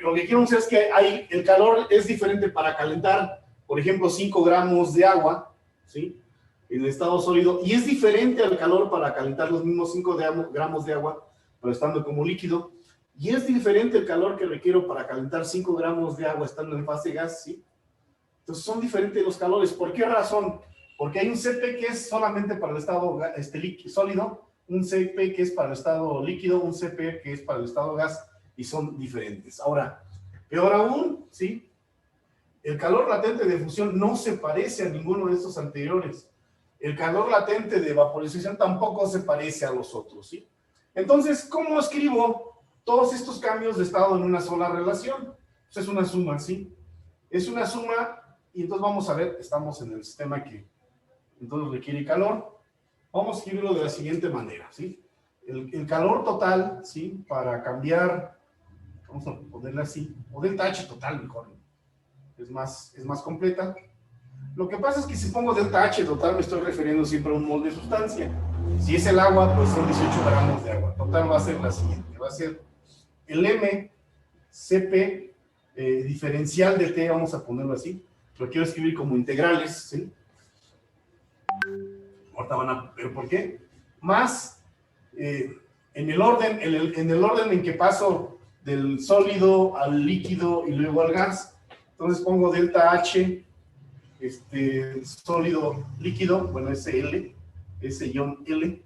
lo que quiero anunciar es que el calor es diferente para calentar, por ejemplo, 5 gramos de agua, ¿sí? En estado sólido, y es diferente al calor para calentar los mismos 5 gramos de agua, pero estando como líquido, y es diferente el calor que requiero para calentar 5 gramos de agua estando en fase gas, ¿sí? Entonces son diferentes los calores. ¿Por qué razón? Porque hay un CP que es solamente para el estado sólido, un CP que es para el estado líquido, un CP que es para el estado gas, y son diferentes. Ahora, peor aún, ¿sí? El calor latente de fusión no se parece a ninguno de estos anteriores. El calor latente de vaporización tampoco se parece a los otros, ¿sí? Entonces, ¿cómo escribo todos estos cambios de estado en una sola relación? Pues es una suma, ¿sí? Es una suma, y entonces vamos a ver, estamos en el sistema que entonces requiere calor. Vamos a escribirlo de la siguiente manera, ¿sí? El calor total, ¿sí? Para cambiar, vamos a ponerle así, o delta H total mejor, ¿no? Es más completa. Lo que pasa es que si pongo delta H total me estoy refiriendo siempre a un mol de sustancia. Si es el agua, pues son 18 gramos de agua. Total va a ser la siguiente, va a ser el MCP diferencial de T, vamos a ponerlo así. Lo quiero escribir como integrales, ¿sí? Ahorita van a ver por qué. Más en el orden en que paso del sólido al líquido y luego al gas. Entonces pongo delta H, sólido líquido, bueno, SL, S-L,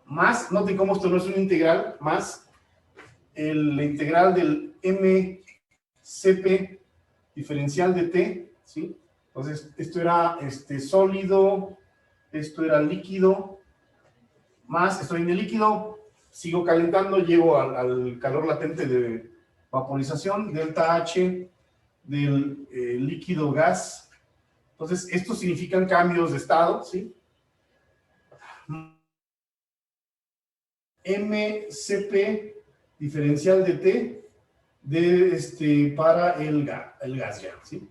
más, noten cómo esto no es un integral, más la integral del MCP diferencial de T, ¿sí? Entonces, esto era sólido, esto era líquido, más, estoy en el líquido, sigo calentando, llego al calor latente de vaporización, delta H del líquido gas. Entonces, estos significan cambios de estado, ¿sí? MCP diferencial de T para el gas ya, ¿sí?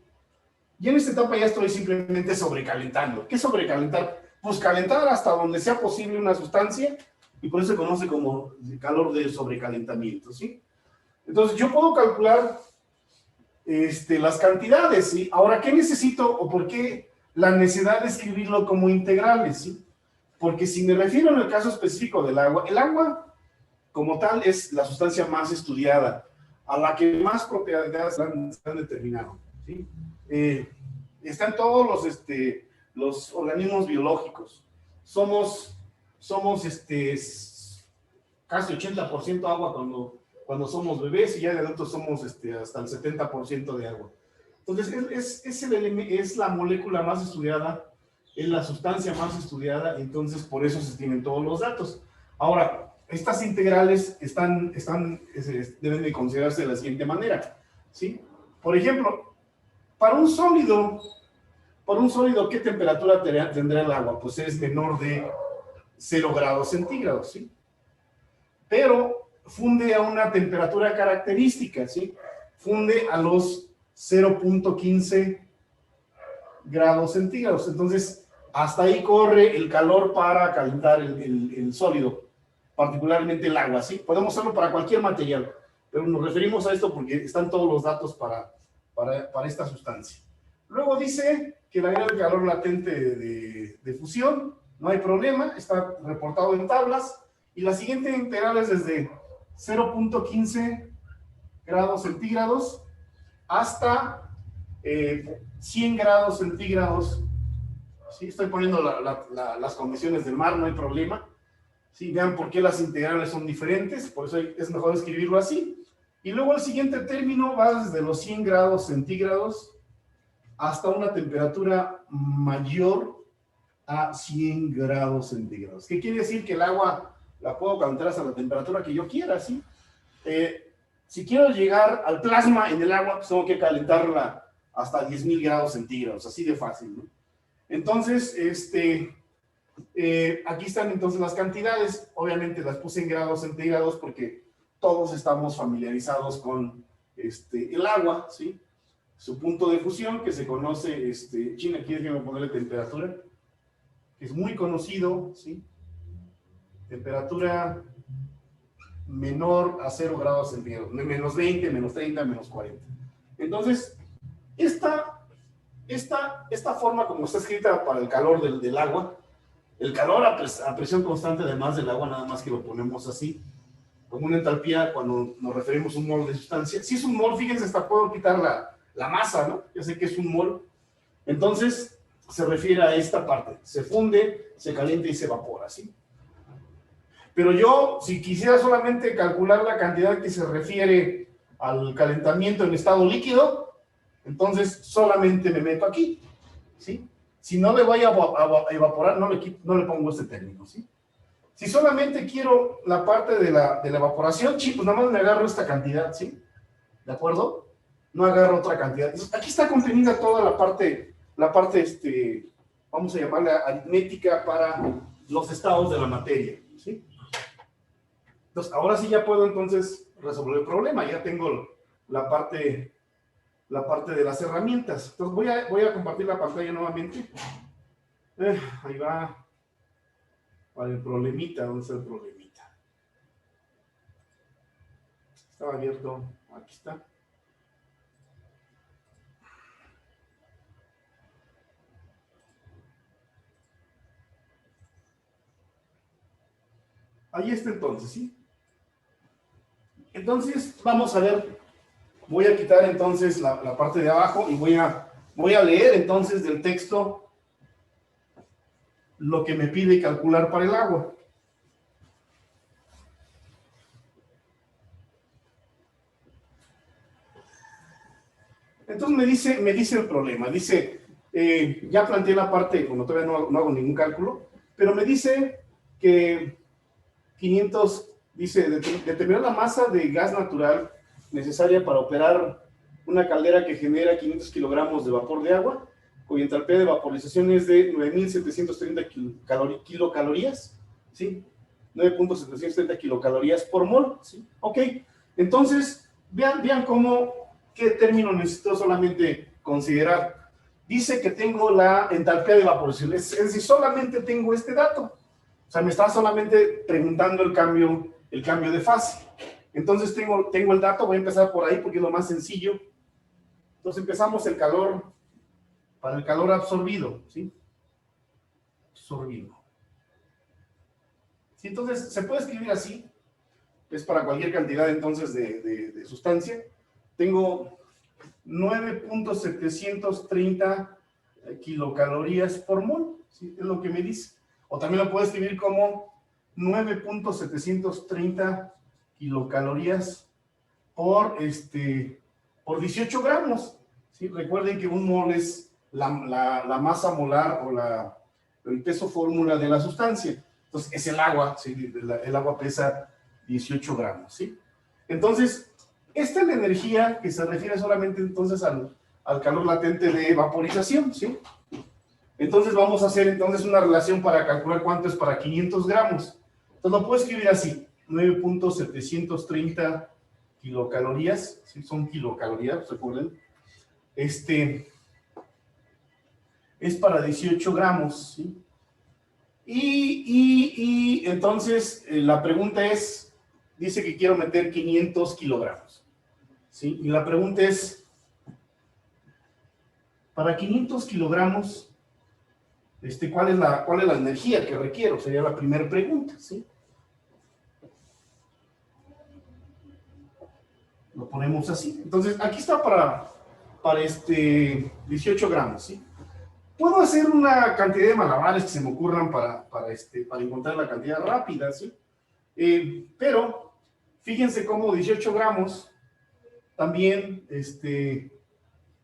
Y en esta etapa ya estoy simplemente sobrecalentando. ¿Qué es sobrecalentar? Pues calentar hasta donde sea posible una sustancia, y por eso se conoce como calor de sobrecalentamiento, ¿sí? Entonces yo puedo calcular las cantidades, ¿sí? Ahora, ¿qué necesito o por qué la necesidad de escribirlo como integrales, ¿sí? Porque si me refiero en el caso específico del agua, el agua como tal es la sustancia más estudiada, a la que más propiedades se han determinado, ¿sí? Están todos los organismos biológicos. Somos casi 80% agua cuando somos bebés, y ya de adultos somos hasta el 70% de agua. Entonces, es la molécula más estudiada, es la sustancia más estudiada, entonces por eso se tienen todos los datos. Ahora, estas integrales deben de considerarse de la siguiente manera, ¿sí? Por ejemplo, para un sólido, ¿qué temperatura tendrá el agua? Pues es menor de 0 grados centígrados, ¿sí? Pero funde a una temperatura característica, ¿sí? Funde a los 0.15 grados centígrados. Entonces, hasta ahí corre el calor para calentar el sólido, particularmente el agua, ¿sí? Podemos hacerlo para cualquier material, pero nos referimos a esto porque están todos los datos para esta sustancia. Luego dice que la área de calor latente de fusión, no hay problema, está reportado en tablas, y la siguiente integral es desde 0.15 grados centígrados hasta 100 grados centígrados. ¿Sí? Estoy poniendo las condiciones del mar, no hay problema. ¿Sí? Vean por qué las integrales son diferentes, por eso es mejor escribirlo así. Y luego el siguiente término va desde los 100 grados centígrados hasta una temperatura mayor a 100 grados centígrados. ¿Qué quiere decir? Que el agua la puedo calentar hasta la temperatura que yo quiera, ¿sí? Si quiero llegar al plasma en el agua, pues tengo que calentarla hasta 10.000 grados centígrados, así de fácil, ¿no? Entonces, aquí están entonces las cantidades. Obviamente las puse en grados centígrados porque todos estamos familiarizados con el agua, ¿sí? Su punto de fusión, que se conoce, China, aquí déjenme ponerle temperatura, que es muy conocido, ¿sí? Temperatura menor a 0 grados centígrados, menos 20, menos 30, menos 40. Entonces, esta forma como está escrita para el calor del agua, el calor a presión constante además del agua, nada más que lo ponemos así, como una entalpía cuando nos referimos a un mol de sustancia. Si es un mol, fíjense, hasta puedo quitar la masa, ¿no? Ya sé que es un mol. Entonces, se refiere a esta parte. Se funde, se calienta y se evapora, ¿sí? Pero yo, si quisiera solamente calcular la cantidad que se refiere al calentamiento en estado líquido, entonces solamente me meto aquí, ¿sí? Si no le voy a evaporar, no le pongo este término, ¿sí? Si solamente quiero la parte de la evaporación, pues nada más me agarro esta cantidad, ¿sí? ¿De acuerdo? No agarro otra cantidad. Entonces, aquí está contenida toda la parte, vamos a llamarla aritmética para los estados de la materia, ¿sí? Entonces, ahora sí ya puedo entonces resolver el problema. Ya tengo la parte de las herramientas. Entonces, voy a compartir la pantalla nuevamente. Ahí va. Para el problemita, ¿dónde está el problemita? Estaba abierto. Aquí está. Ahí está entonces, ¿sí? Entonces, vamos a ver, voy a quitar entonces la parte de abajo y voy a leer entonces del texto lo que me pide calcular para el agua. Entonces me dice el problema, dice, ya planteé la parte, bueno, todavía no hago ningún cálculo, pero me dice que 500, dice, determinar la masa de gas natural necesaria para operar una caldera que genera 500 kilogramos de vapor de agua, cuya entalpía de vaporización es de 9.730 kilocalorías, ¿sí? 9.730 kilocalorías por mol, ¿sí? Ok, entonces, vean qué término necesito solamente considerar. Dice que tengo la entalpía de vaporización, es decir, solamente tengo este dato. O sea, me está solamente preguntando el cambio de fase. Entonces tengo el dato, voy a empezar por ahí porque es lo más sencillo. Entonces empezamos para el calor absorbido, ¿sí? Absorbido. ¿Sí? Entonces, se puede escribir así, es para cualquier cantidad entonces de sustancia. Tengo 9.730 kilocalorías por mol, ¿sí? Es lo que me dice. O también lo puedo escribir como 9.730 kilocalorías por 18 gramos. ¿Sí? Recuerden que un mol es la masa molar o el peso fórmula de la sustancia. Entonces, es el agua, ¿sí? El agua pesa 18 gramos, ¿sí? Entonces, esta es la energía que se refiere solamente entonces al calor latente de vaporización, ¿sí? Entonces vamos a hacer entonces una relación para calcular cuánto es para 500 gramos. Entonces lo puedo escribir así, 9.730 kilocalorías, ¿sí? Son kilocalorías, recuerden, es para 18 gramos, ¿sí? Y entonces la pregunta es, dice que quiero meter 500 kilogramos, ¿sí? Y la pregunta es, para 500 kilogramos, ¿cuál es la energía que requiero? Sería la primera pregunta, ¿sí? Lo ponemos así. Entonces, aquí está para 18 gramos, ¿sí? Puedo hacer una cantidad de malabares que se me ocurran para encontrar la cantidad rápida, ¿sí? Pero, fíjense cómo 18 gramos también,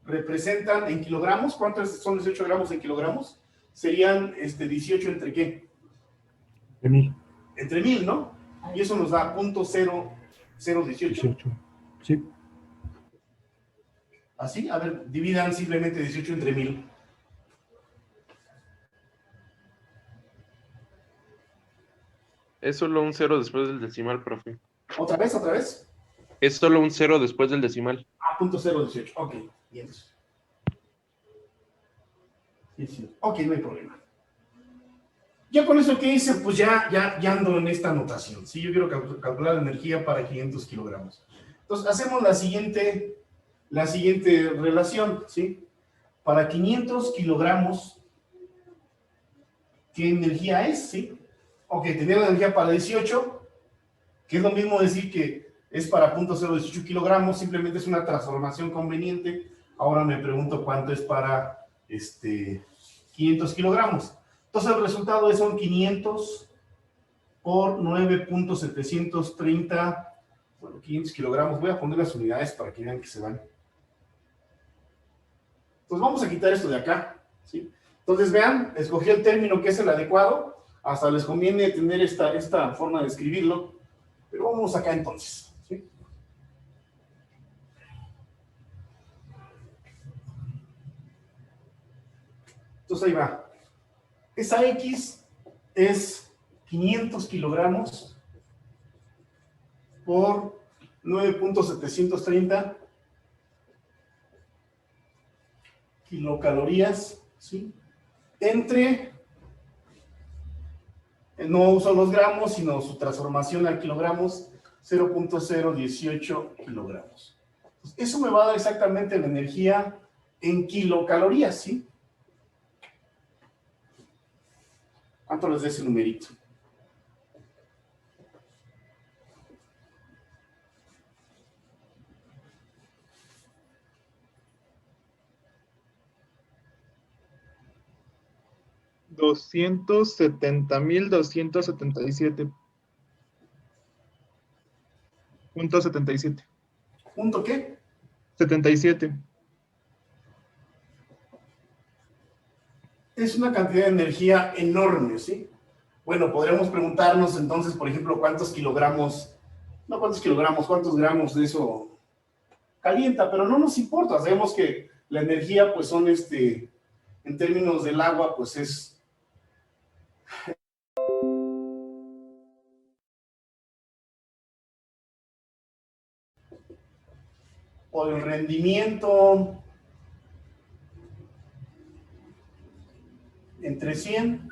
representan en kilogramos. ¿Cuántos son 18 gramos en kilogramos? Serían 18 entre ¿qué? De 1000. Entre 1000, ¿no? Y eso nos da .0018. 18. Sí. ¿Así? A ver, dividan simplemente 18 entre 1000. Es solo un cero después del decimal, profe. ¿Otra vez? ¿Otra vez? Es solo un cero después del decimal. Ah, .018. Ok, bien. Sí. Ok, no hay problema. Ya con eso que hice, pues ya ando en esta anotación. ¿Sí? Yo quiero calcular la energía para 500 kilogramos. Entonces, hacemos la siguiente relación, ¿sí? Para 500 kilogramos, ¿qué energía es? ¿Sí? Ok, tenía la energía para 18, que es lo mismo decir que es para .018 kilogramos, simplemente es una transformación conveniente. Ahora me pregunto cuánto es para 500 kilogramos. Entonces el resultado son 500 por 9.730, bueno, 500 kilogramos. Voy a poner las unidades para que vean que se van. Entonces vamos a quitar esto de acá, ¿sí? Entonces vean, escogí el término que es el adecuado. Hasta les conviene tener esta forma de escribirlo. Pero vamos acá entonces, ¿sí? Entonces ahí va. Esa X es 500 kilogramos por 9.730 kilocalorías, ¿sí? Entre, no uso los gramos, sino su transformación a kilogramos, 0.018 kilogramos. Eso me va a dar exactamente la energía en kilocalorías, ¿sí? ¿Cuánto les da ese numerito? $270,277.77. ¿Punto qué? 77. Es una cantidad de energía enorme, ¿sí? Bueno, podríamos preguntarnos entonces, por ejemplo, cuántos gramos de eso calienta, pero no nos importa. Sabemos que la energía, pues son, en términos del agua, pues es... o el rendimiento entre 100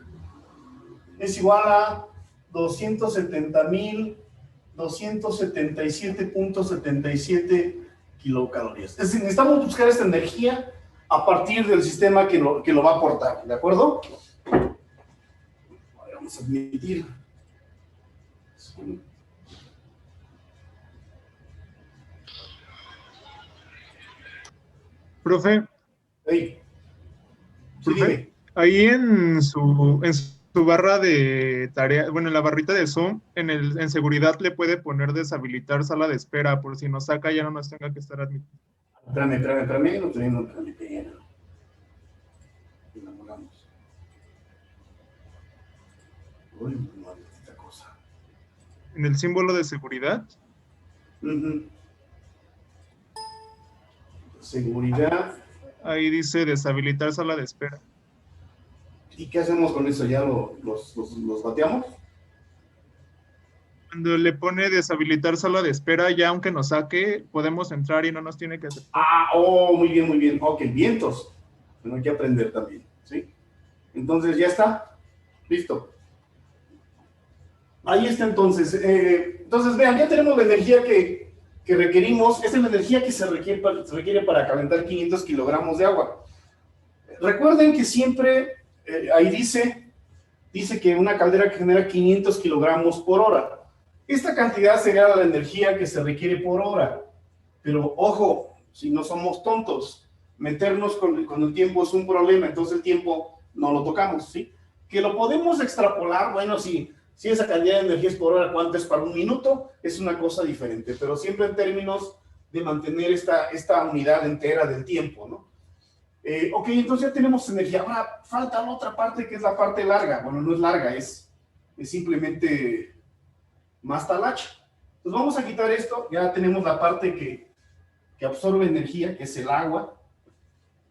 es igual a 270,277.77 kilocalorías. Es decir, necesitamos buscar esta energía a partir del sistema que lo va a aportar, ¿de acuerdo? Vamos a admitir. Profe, Hey. Sí, profe, dime. ahí en su barra de tarea, bueno, en la barrita de Zoom, en seguridad le puede poner deshabilitar sala de espera por si nos saca ya no nos tenga que estar admitiendo. Espérame, no tenemos. Enamoramos. Uy, no, esta cosa. En el símbolo de seguridad. Seguridad. Ahí dice deshabilitar sala de espera. ¿Y qué hacemos con eso? ¿Ya los bateamos? Cuando le pone deshabilitar sala de espera, ya aunque nos saque, podemos entrar y no nos tiene que hacer. Ah, oh, muy bien, muy bien. Ok, vientos. Bueno, hay que aprender también, ¿sí? Entonces, ¿ya está? Listo. Ahí está entonces. Entonces, vean, ya tenemos la energía que requerimos. Esta es la energía que se requiere para calentar 500 kilogramos de agua. Recuerden que siempre, ahí dice que una caldera que genera 500 kilogramos por hora. Esta cantidad sería la energía que se requiere por hora. Pero, ojo, si no somos tontos, meternos con el tiempo es un problema, entonces el tiempo no lo tocamos, ¿sí? Que lo podemos extrapolar, bueno, si esa cantidad de energía es por hora, ¿cuánto es para un minuto? Es una cosa diferente, pero siempre en términos de mantener esta unidad entera del tiempo, ¿no? Ok, entonces ya tenemos energía. Ahora falta la otra parte que es la parte larga. Bueno, no es larga, es simplemente más talacha. Entonces vamos a quitar esto, ya tenemos la parte que absorbe energía, que es el agua,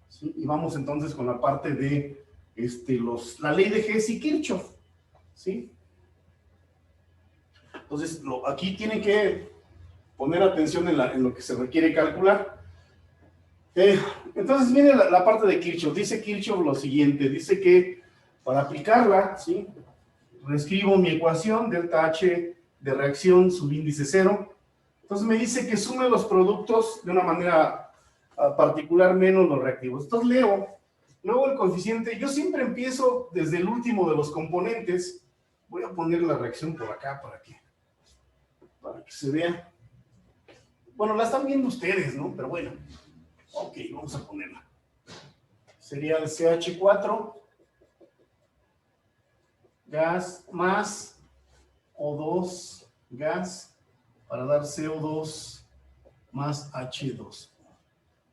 ¿sí? Y vamos entonces con la parte de la ley de Hess y Kirchhoff, ¿sí? Entonces, aquí tienen que poner atención en lo que se requiere calcular. Entonces viene la parte de Kirchhoff. Dice Kirchhoff lo siguiente, dice que para aplicarla, ¿sí? Reescribo mi ecuación, delta H de reacción, subíndice 0. Entonces me dice que sume los productos de una manera particular menos los reactivos. Entonces leo, luego el coeficiente, yo siempre empiezo desde el último de los componentes. Voy a poner la reacción por acá para que se vea. Bueno, la están viendo ustedes, ¿no? Pero bueno, ok, vamos a ponerla. Sería el CH4, gas más O2, gas, para dar CO2 más H2.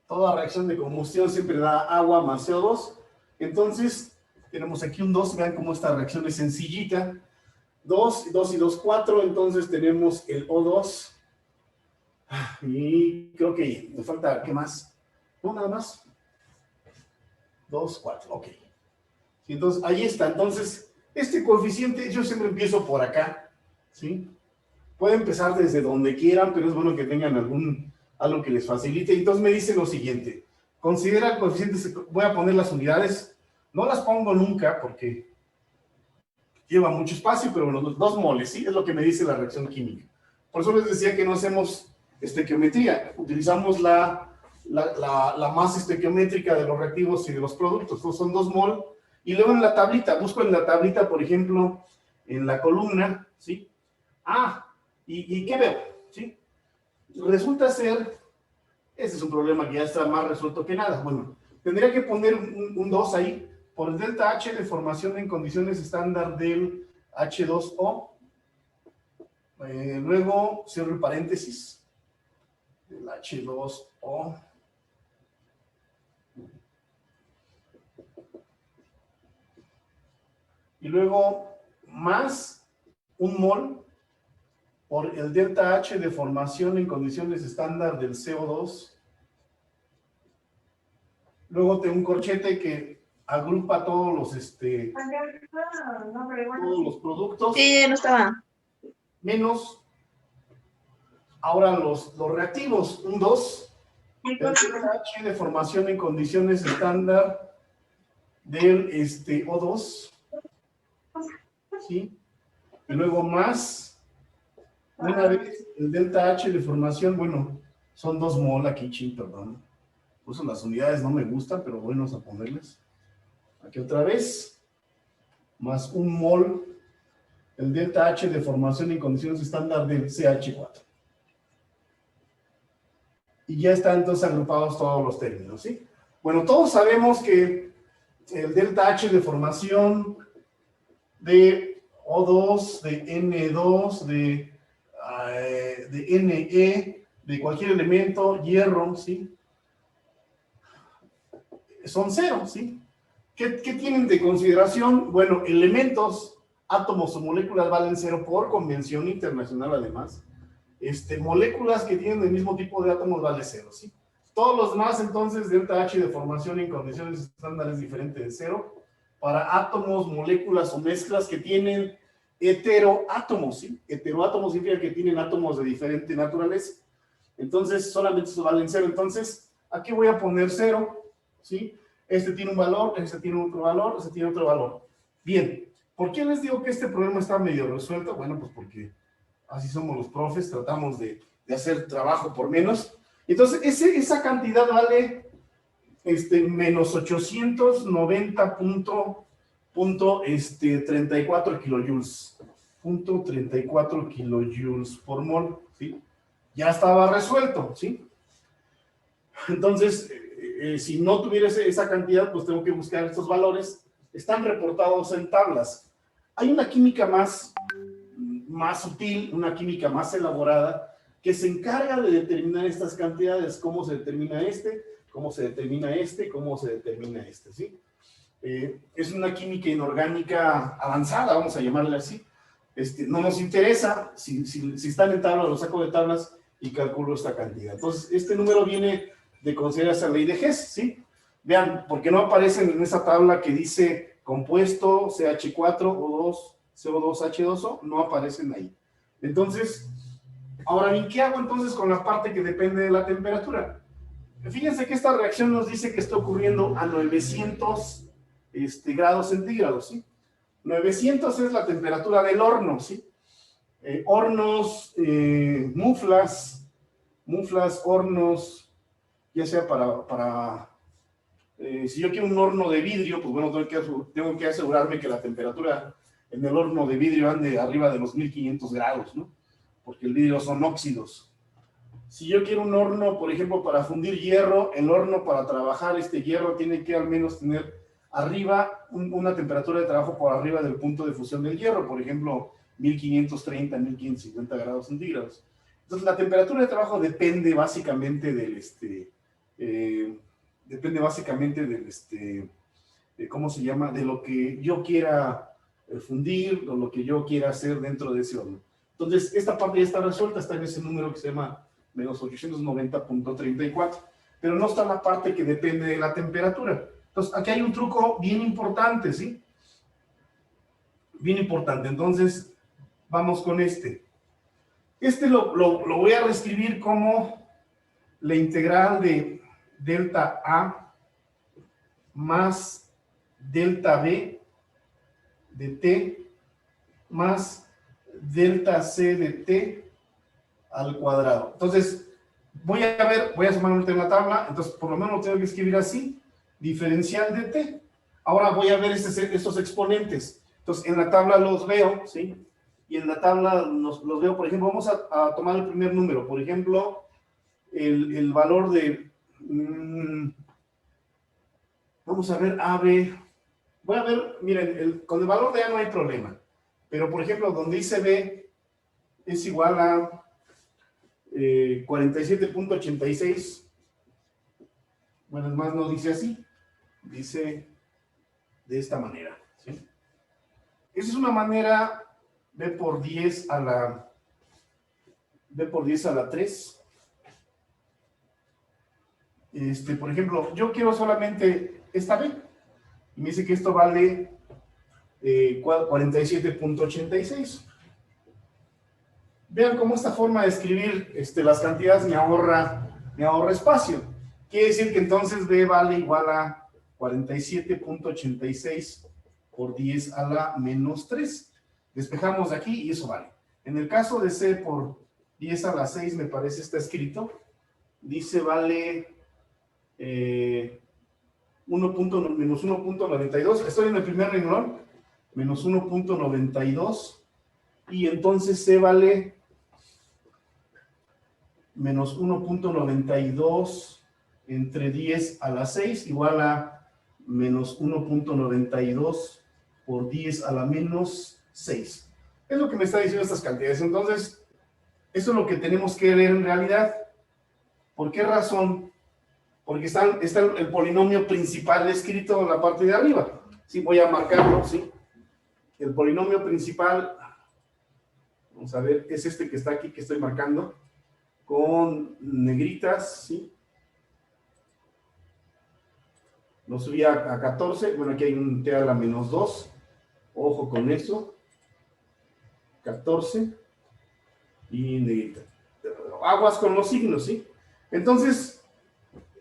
Toda reacción de combustión siempre da agua más CO2. Entonces, tenemos aquí un 2, vean cómo esta reacción es sencillita. 2 y 2, 4, entonces tenemos el O2. Y creo que me falta, ¿qué más? No, nada más. 2, 4, ok. Y entonces, ahí está. Entonces, este coeficiente, yo siempre empiezo por acá, ¿sí? Pueden empezar desde donde quieran, pero es bueno que tengan algo que les facilite. Entonces me dice lo siguiente. Considera el coeficiente, voy a poner las unidades. No las pongo nunca porque lleva mucho espacio, pero bueno, 2 moles, ¿sí? Es lo que me dice la reacción química. Por eso les decía que no hacemos estequiometría. Utilizamos la masa estequiométrica de los reactivos y de los productos. Entonces son 2 mol. Y luego en la tablita, busco en la tablita, por ejemplo, en la columna, ¿sí? ¿Y qué veo? ¿Sí? Resulta ser, ese es un problema que ya está más resuelto que nada. Bueno, tendría que poner un 2 ahí, por el delta H de formación en condiciones estándar del H2O. Luego cierro el paréntesis del H2O. Y luego más un mol por el delta H de formación en condiciones estándar del CO2. Luego tengo un corchete que agrupa todos los productos. Sí, no estaba. Menos ahora los reactivos, un 2. El delta H de formación en condiciones estándar del O2. ¿Sí? Y luego más, una vez el delta H de formación, bueno, son 2 mol aquí, perdón. Por eso las unidades no me gustan, pero bueno, vamos a ponerles. Aquí otra vez, más un mol, el delta H de formación en condiciones estándar del CH4. Y ya están entonces agrupados todos los términos, ¿sí? Bueno, todos sabemos que el delta H de formación de O2, de N2, de Ne, de cualquier elemento, hierro, ¿sí? Son 0, ¿sí? ¿Qué tienen de consideración? Bueno, elementos, átomos o moléculas valen 0 por convención internacional además. Moléculas que tienen el mismo tipo de átomos vale 0, ¿sí? Todos los demás, entonces, delta H de formación en condiciones estándares diferente de 0. Para átomos, moléculas o mezclas que tienen heteroátomos, ¿sí? Heteroátomos significa que tienen átomos de diferente naturaleza. Entonces, solamente se valen 0. Entonces, aquí voy a poner 0, ¿sí? Este tiene un valor, este tiene otro valor, este tiene otro valor. Bien, ¿por qué les digo que este problema está medio resuelto? Bueno, pues porque así somos los profes, tratamos de hacer trabajo por menos. Entonces, esa cantidad vale menos 890.34 kilojoules. 34 kilojoules por mol, ¿sí? Ya estaba resuelto, ¿sí? Entonces, si no tuviera esa cantidad, pues tengo que buscar estos valores. Están reportados en tablas. Hay una química más sutil, una química más elaborada, que se encarga de determinar estas cantidades, cómo se determina cómo se determina cómo se determina ¿sí? Es una química inorgánica avanzada, vamos a llamarle así. No nos interesa, si están en tabla, lo saco de tablas y calculo esta cantidad. Entonces, este número viene de considerarse la ley de Hess, ¿sí? Vean, porque no aparecen en esa tabla que dice compuesto CH4 o 2 CO2H2O, no aparecen ahí. Entonces, ahora bien, ¿qué hago entonces con la parte que depende de la temperatura? Fíjense que esta reacción nos dice que está ocurriendo a 900 grados centígrados, ¿sí? 900 es la temperatura del horno, ¿sí? Hornos, muflas, hornos, ya sea si yo quiero un horno de vidrio, pues bueno, tengo que asegurarme que la temperatura en el horno de vidrio ande arriba de los 1500 grados, ¿no? Porque el vidrio son óxidos. Si yo quiero un horno, por ejemplo, para fundir hierro, el horno para trabajar este hierro tiene que al menos tener arriba una temperatura de trabajo por arriba del punto de fusión del hierro, por ejemplo, 1530, 1550 grados centígrados. Entonces, la temperatura de trabajo depende básicamente del, ¿cómo se llama? De lo que yo quiera fundir o lo que yo quiera hacer dentro de ese horno. Entonces, esta parte ya está resuelta, está en ese número que se llama menos 890.34, pero no está la parte que depende de la temperatura. Entonces, aquí hay un truco bien importante, ¿sí? Bien importante. Entonces, vamos con este. Lo voy a reescribir como la integral de delta A más delta B de T más delta C de T al cuadrado. Entonces, voy a sumar un T en la tabla, entonces por lo menos lo tengo que escribir así, diferencial de T. Ahora voy a ver estos exponentes. Entonces, en la tabla los veo, ¿sí? Y en la tabla los veo, por ejemplo, vamos a tomar el primer número, por ejemplo, el valor de, vamos a ver AB, voy a ver, miren, con el valor de A no hay problema, pero por ejemplo, donde dice B es igual a 47.86, bueno, es más, no dice así, dice de esta manera, ¿sí? Esa es una manera B por 10 a la 3. Por ejemplo, yo quiero solamente esta B, y me dice que esto vale 47.86. Vean cómo esta forma de escribir las cantidades me ahorra espacio. Quiere decir que entonces B vale igual a 47.86 por 10 a la menos 3. Despejamos de aquí y eso vale. En el caso de C por 10 a la 6, me parece está escrito, dice vale menos 1.92. Estoy en el primer renglón, menos 1.92. Y entonces C vale menos 1.92 entre 10 a la 6 igual a menos 1.92 por 10 a la menos 6. Es lo que me está diciendo estas cantidades. Entonces, eso es lo que tenemos que ver en realidad. ¿Por qué razón? Porque está el polinomio principal escrito en la parte de arriba. Sí, voy a marcarlo, ¿sí? El polinomio principal, vamos a ver, es este que está aquí, que estoy marcando, con negritas, ¿sí? Lo subí a 14, bueno, aquí hay un T a la menos 2, ojo con eso. 14 y negrita. Aguas con los signos, ¿sí? Entonces,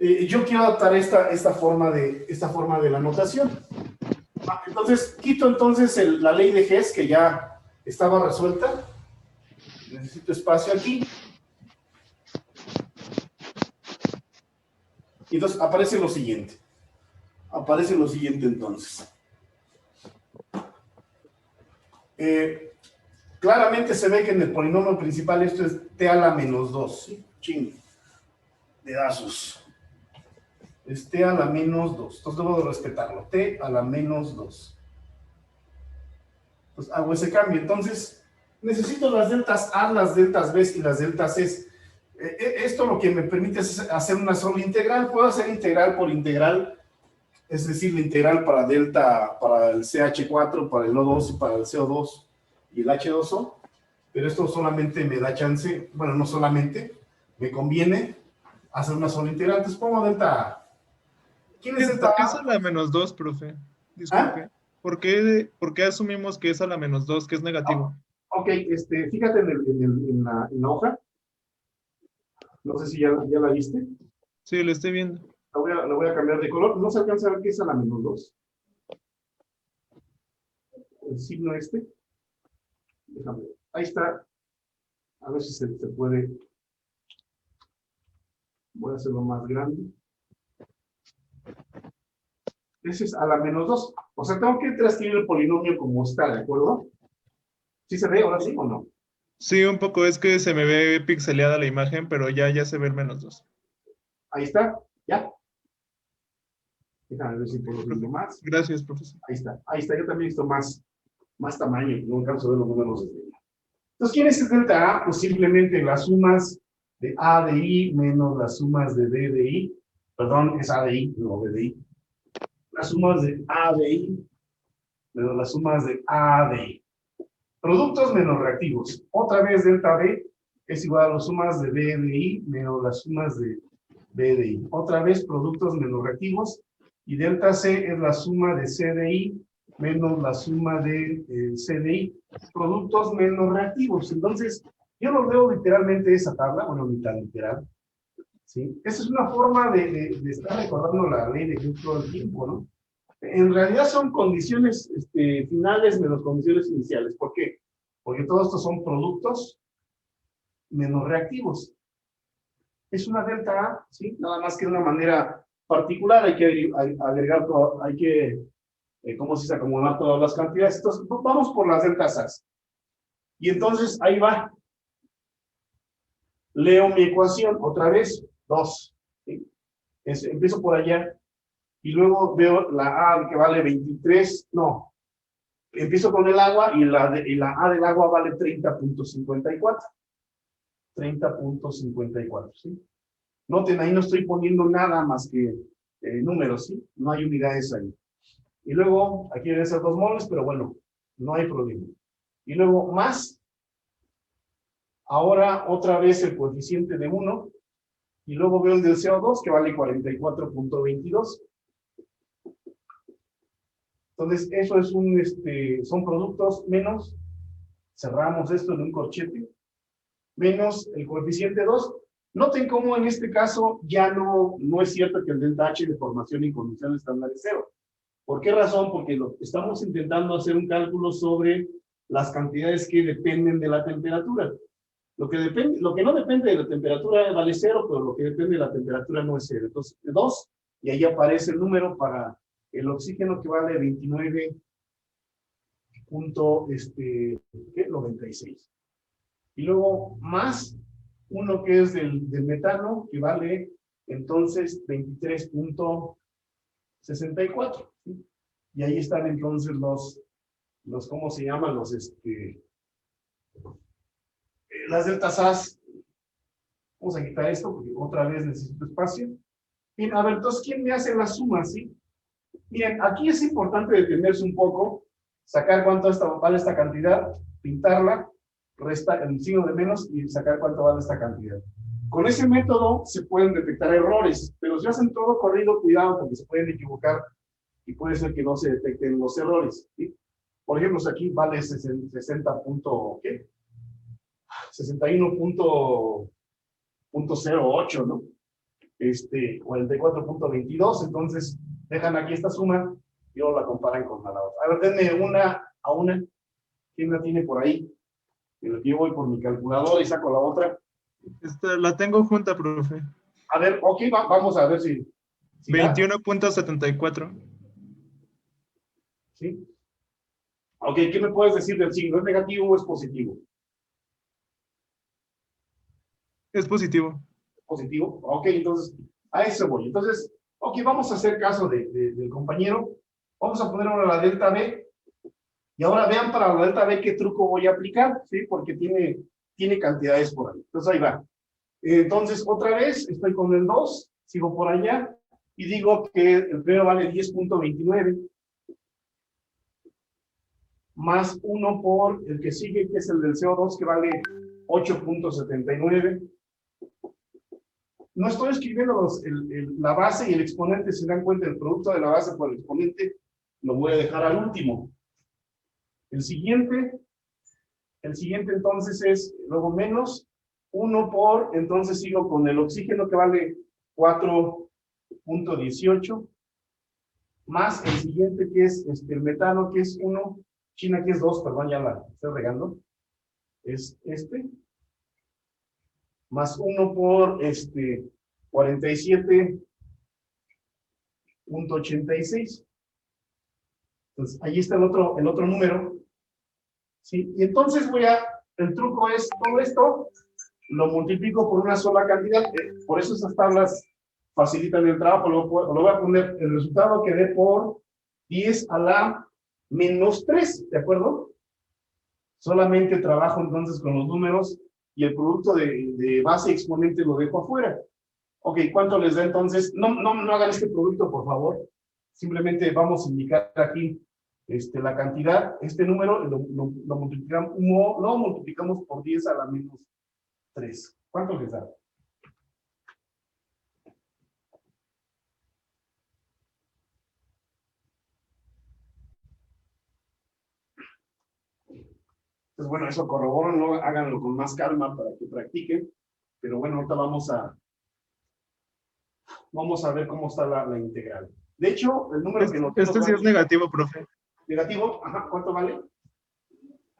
yo quiero adaptar esta forma de la notación. Entonces, quito entonces la ley de Hess, que ya estaba resuelta. Necesito espacio aquí. Y entonces aparece lo siguiente. Aparece lo siguiente entonces. Claramente se ve que en el polinomio principal esto es t a la menos 2, ¿sí? Ching, pedazos. Es t a la menos 2, entonces debo de respetarlo, t a la menos 2. Pues hago ese cambio, entonces necesito las deltas A, las deltas B y las deltas C. Esto lo que me permite es hacer una sola integral. Puedo hacer integral por integral, es decir, la integral para delta, para el CH4, para el O2 y para el CO2 y el H2O, pero esto solamente me da chance, bueno, no solamente, me conviene hacer una sola integral. Entonces pongo delta A. ¿Quién es delta ¿Qué es A? a la menos 2, profe? Disculpe. ¿Ah? ¿Por qué asumimos que es a la menos 2, que es negativo? Ok, fíjate en la hoja. No sé si ya la viste. Sí, lo estoy viendo. La voy a cambiar de color. No se alcanza a ver qué es a la menos 2. El signo Déjame ver. Ahí está. A ver si se puede. Voy a hacerlo más grande. Ese es a la menos 2. O sea, tengo que transcribir el polinomio como está, ¿de acuerdo? ¿Sí se ve ahora sí o no? Sí, un poco, es que se me ve pixeleada la imagen, pero ya se ve el menos 2. Ahí está. ¿Ya? Déjame ver si puedo subirlo más. Gracias, profesor. Ahí está. Ahí está. Yo también necesito más tamaño. No alcanzo a ver los números desde ahí. Entonces, ¿quién es el delta A? Pues simplemente las sumas de A de I menos las sumas de B de I. Perdón, es A de I, no B de I. Las sumas de A de I menos las sumas de A de I. Productos menos reactivos. Otra vez delta B es igual a las sumas de B de I menos las sumas de B de I. Otra vez productos menos reactivos. Y delta C es la suma de C de I menos la suma de C de I. Productos menos reactivos. Entonces, yo lo veo literalmente esa tabla, bueno, ni tan literal. ¿Sí? Esa es una forma de estar recordando la ley de Hess todo el tiempo, ¿no? En realidad son condiciones finales menos condiciones iniciales. ¿Por qué? Porque todos estos son productos menos reactivos. Es una delta A, ¿sí? Nada más que de una manera particular hay que agregar todo, hay que, ¿cómo se dice? Acomodar todas las cantidades. Entonces, vamos por las deltas A. Y entonces, ahí va. Leo mi ecuación, otra vez, 2. ¿Sí? Empiezo por allá. Y luego veo la A que vale 23, no. Empiezo con el agua y la A del agua vale 30.54. 30.54, ¿sí? Noten, ahí no estoy poniendo nada más que números, ¿sí? No hay unidades ahí. Y luego, aquí deben ser 2 moles, pero bueno, no hay problema. Y luego, más. Ahora, otra vez el coeficiente de 1. Y luego veo el del CO2, que vale 44.22. Entonces, eso es son productos menos, cerramos esto en un corchete, menos el coeficiente 2. Noten cómo en este caso ya no es cierto que el delta H de formación y condición estándar es 0. ¿Por qué razón? Porque estamos intentando hacer un cálculo sobre las cantidades que dependen de la temperatura. Lo que no depende de la temperatura vale 0, pero lo que depende de la temperatura no es 0. Entonces, 2, y ahí aparece el número para el oxígeno, que vale 29.96. Y luego más uno que es del metano, que vale entonces 23.64. ¿Sí? Y ahí están entonces los ¿cómo se llaman? Las deltas A. Vamos a quitar esto porque otra vez necesito espacio. Bien, a ver, entonces, ¿quién me hace la suma, sí? Bien, aquí es importante detenerse un poco, sacar cuánto vale esta cantidad, pintarla, resta el signo de menos y sacar cuánto vale esta cantidad. Con ese método se pueden detectar errores, pero si hacen todo corrido, cuidado porque se pueden equivocar y puede ser que no se detecten los errores, ¿sí? Por ejemplo, si aquí vale 60 punto, ¿qué? 61.08, ¿no? 44.22, entonces dejan aquí esta suma y luego la comparan con la otra. A ver, denme una a una. ¿Quién la tiene por ahí? Yo voy por mi calculadora y saco la otra. La tengo junta, profe. A ver, ok, vamos a ver si 21.74. ¿Sí? Ok, ¿qué me puedes decir del signo? ¿Es negativo o es positivo? Es positivo. Positivo. Ok, entonces, a eso voy. Entonces, ok, vamos a hacer caso del compañero. Vamos a poner ahora la delta B. Y ahora vean para la delta B qué truco voy a aplicar, ¿sí? Porque tiene cantidades por ahí. Entonces, ahí va. Entonces, otra vez, estoy con el 2, sigo por allá, y digo que el primero vale 10.29, más 1 por el que sigue, que es el del CO2, que vale 8.79. No estoy escribiendo la base y el exponente, si se dan cuenta, el producto de la base por el exponente, lo voy a dejar al último. El siguiente entonces es, luego menos 1 por, entonces sigo con el oxígeno que vale 4.18, más el siguiente que es el metano que es 1, China que es 2, perdón, ya la estoy regando, es más 1 por 47.86. Entonces, ahí está el otro número. ¿Sí? Y entonces el truco es todo esto, lo multiplico por una sola cantidad, por eso esas tablas facilitan el trabajo, lo voy a poner el resultado que dé por 10 a la menos 3, ¿de acuerdo? Solamente trabajo entonces con los números y el producto de base y exponente lo dejo afuera. Ok, ¿cuánto les da entonces? No hagan este producto, por favor. Simplemente vamos a indicar aquí la cantidad, este número lo multiplicamos por 10 a la menos 3. ¿Cuánto les da? Entonces, bueno, eso corroboran, háganlo con más calma para que practiquen. Pero bueno, ahorita vamos a ver cómo está la integral. De hecho, el número que noté Este sí es negativo, profe. negativo, ajá, ¿cuánto vale?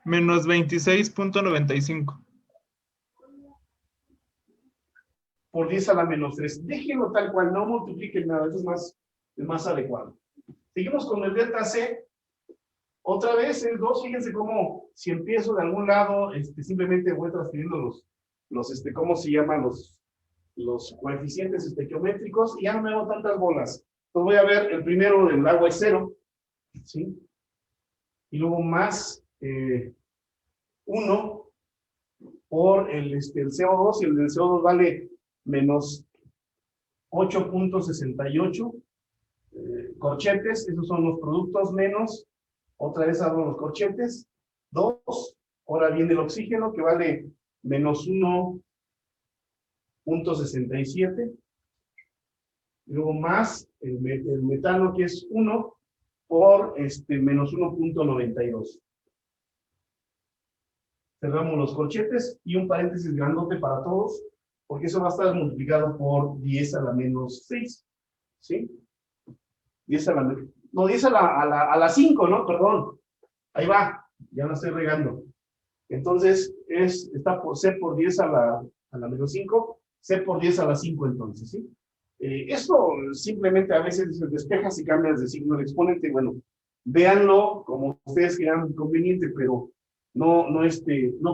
Menos 26.95. Por 10 a la menos 3. Déjenlo tal cual, no multipliquen nada, eso es más adecuado. Seguimos con el delta C. Otra vez el 2, fíjense cómo si empiezo de algún lado, simplemente voy transfiriendo ¿cómo se llaman? Los coeficientes geométricos y ya no me hago tantas bolas. Entonces voy a ver, el primero del agua es 0, ¿sí? Y luego más 1 por el CO2, y el del CO2 vale menos 8.68. Corchetes, esos son los productos menos, otra vez abro los corchetes, 2, ahora viene el oxígeno que vale menos 1.67, luego más el metano que es 1 por menos 1.92. Cerramos los corchetes y un paréntesis grandote para todos, porque eso va a estar multiplicado por 10 a la menos 6, ¿sí? 10 a la menos, no, 10 a la 5, ¿no? Perdón. Ahí va, ya la estoy regando. Entonces, está por C por 10 a la menos 5, C por 10 a la 5 entonces, ¿sí? Esto simplemente a veces se despeja si cambias de signo el exponente. Bueno, véanlo como ustedes crean conveniente, pero no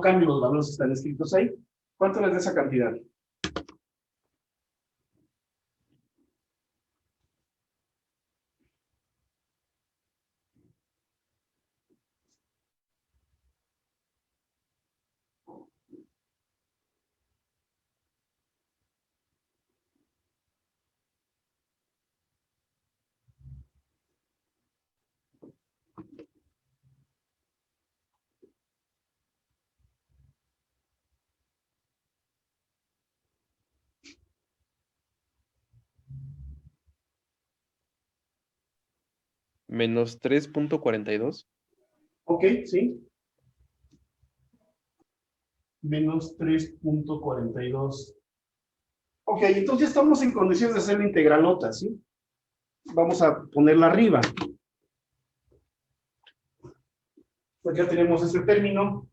cambien los valores que están escritos ahí. ¿Cuánto les da esa cantidad? Menos 3.42. Ok, sí. Menos 3.42. Ok, entonces ya estamos en condiciones de hacer la integralota, ¿sí? Vamos a ponerla arriba. Pues ya tenemos ese término,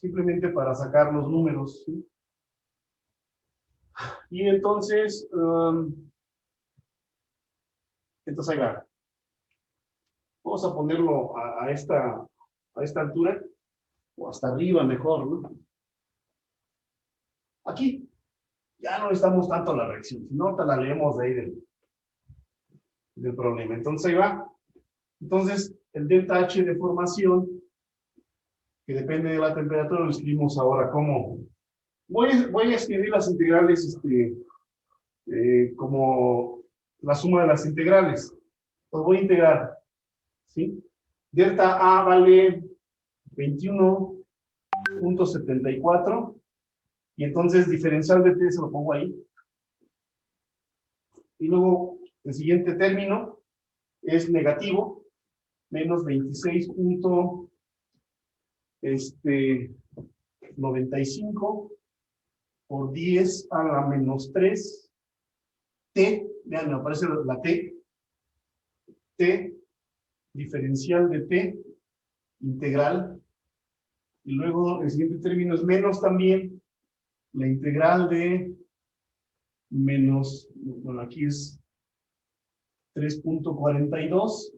simplemente para sacar los números, ¿sí? Y entonces, entonces ahí va. Vamos a ponerlo a esta altura, o hasta arriba mejor, ¿no? Aquí ya no necesitamos tanto la reacción, sino ahorita la leemos de ahí del problema. Entonces ahí va. Entonces, el delta H de formación, que depende de la temperatura, lo escribimos ahora como... Voy a escribir las integrales como la suma de las integrales. Pues voy a integrar, ¿sí? Delta A vale 21.74 y entonces diferencial de T se lo pongo ahí. Y luego el siguiente término es negativo, menos 26.95 por 10 a la menos 3. T, vean, me aparece la T. T, diferencial de T, integral. Y luego el siguiente término es menos también la integral de menos, bueno, aquí es 3.42.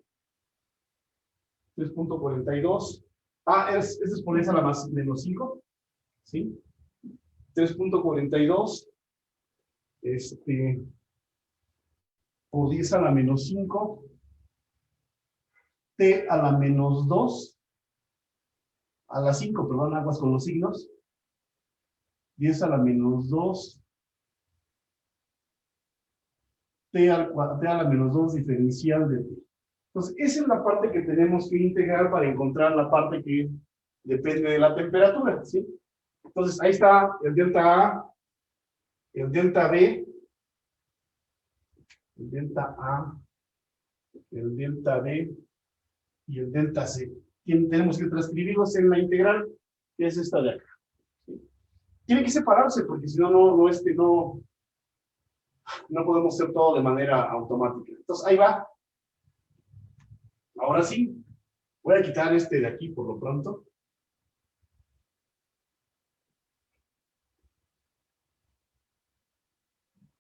3.42. Ah, este es por esa la más menos 5. ¿Sí? 3.42. Por 10 a la menos 5. T a la menos 2. A la 5, perdón, aguas con los signos. 10 a la menos 2. T a la menos 2 diferencial de T. Entonces, esa es la parte que tenemos que integrar para encontrar la parte que depende de la temperatura, ¿sí? Entonces, ahí está el delta A, el delta B, el delta A, el delta B y el delta C. Tenemos que transcribirlos en la integral, que es esta de acá. ¿Sí? Tiene que separarse, porque si no, no podemos hacer todo de manera automática. Entonces, ahí va. Ahora sí, voy a quitar este de aquí por lo pronto.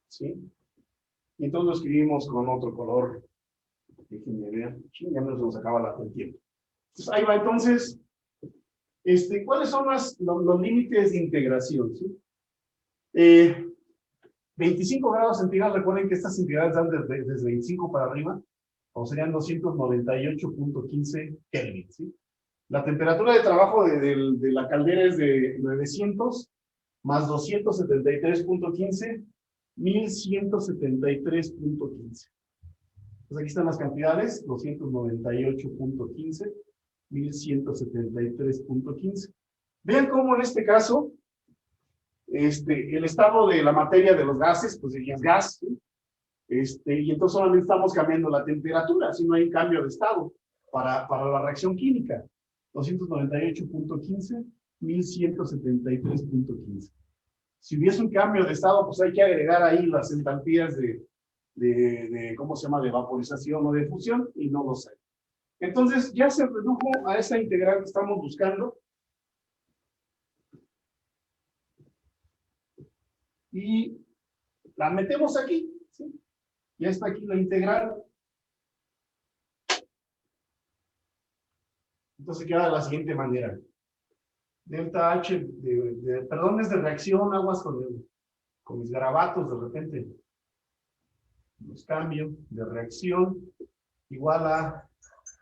¿Sí? Y entonces lo escribimos con otro color. Déjenme ver. Ya nos acaba el tiempo. Entonces, ahí va. Entonces, ¿cuáles son los límites de integración? ¿Sí? 25 grados centígrados, recuerden que estas integrales dan desde 25 para arriba, o serían 298.15 Kelvin, ¿sí? La temperatura de trabajo de la caldera es de 900 más 273.15, 1173.15. Pues aquí están las cantidades, 298.15, 1173.15. Vean cómo en este caso, el estado de la materia de los gases, pues ya es gas, ¿sí? Y entonces solamente estamos cambiando la temperatura, si no hay cambio de estado para la reacción química. 298.15, 1173.15. Si hubiese un cambio de estado, pues hay que agregar ahí las entalpías ¿cómo se llama?, de vaporización o de fusión, y no lo sé. Entonces, ya se redujo a esa integral que estamos buscando. Y la metemos aquí, ¿sí? Ya está aquí la integral. Entonces queda de la siguiente manera. Delta H, perdón, es de reacción, aguas con mis garabatos de repente. Los cambio de reacción igual a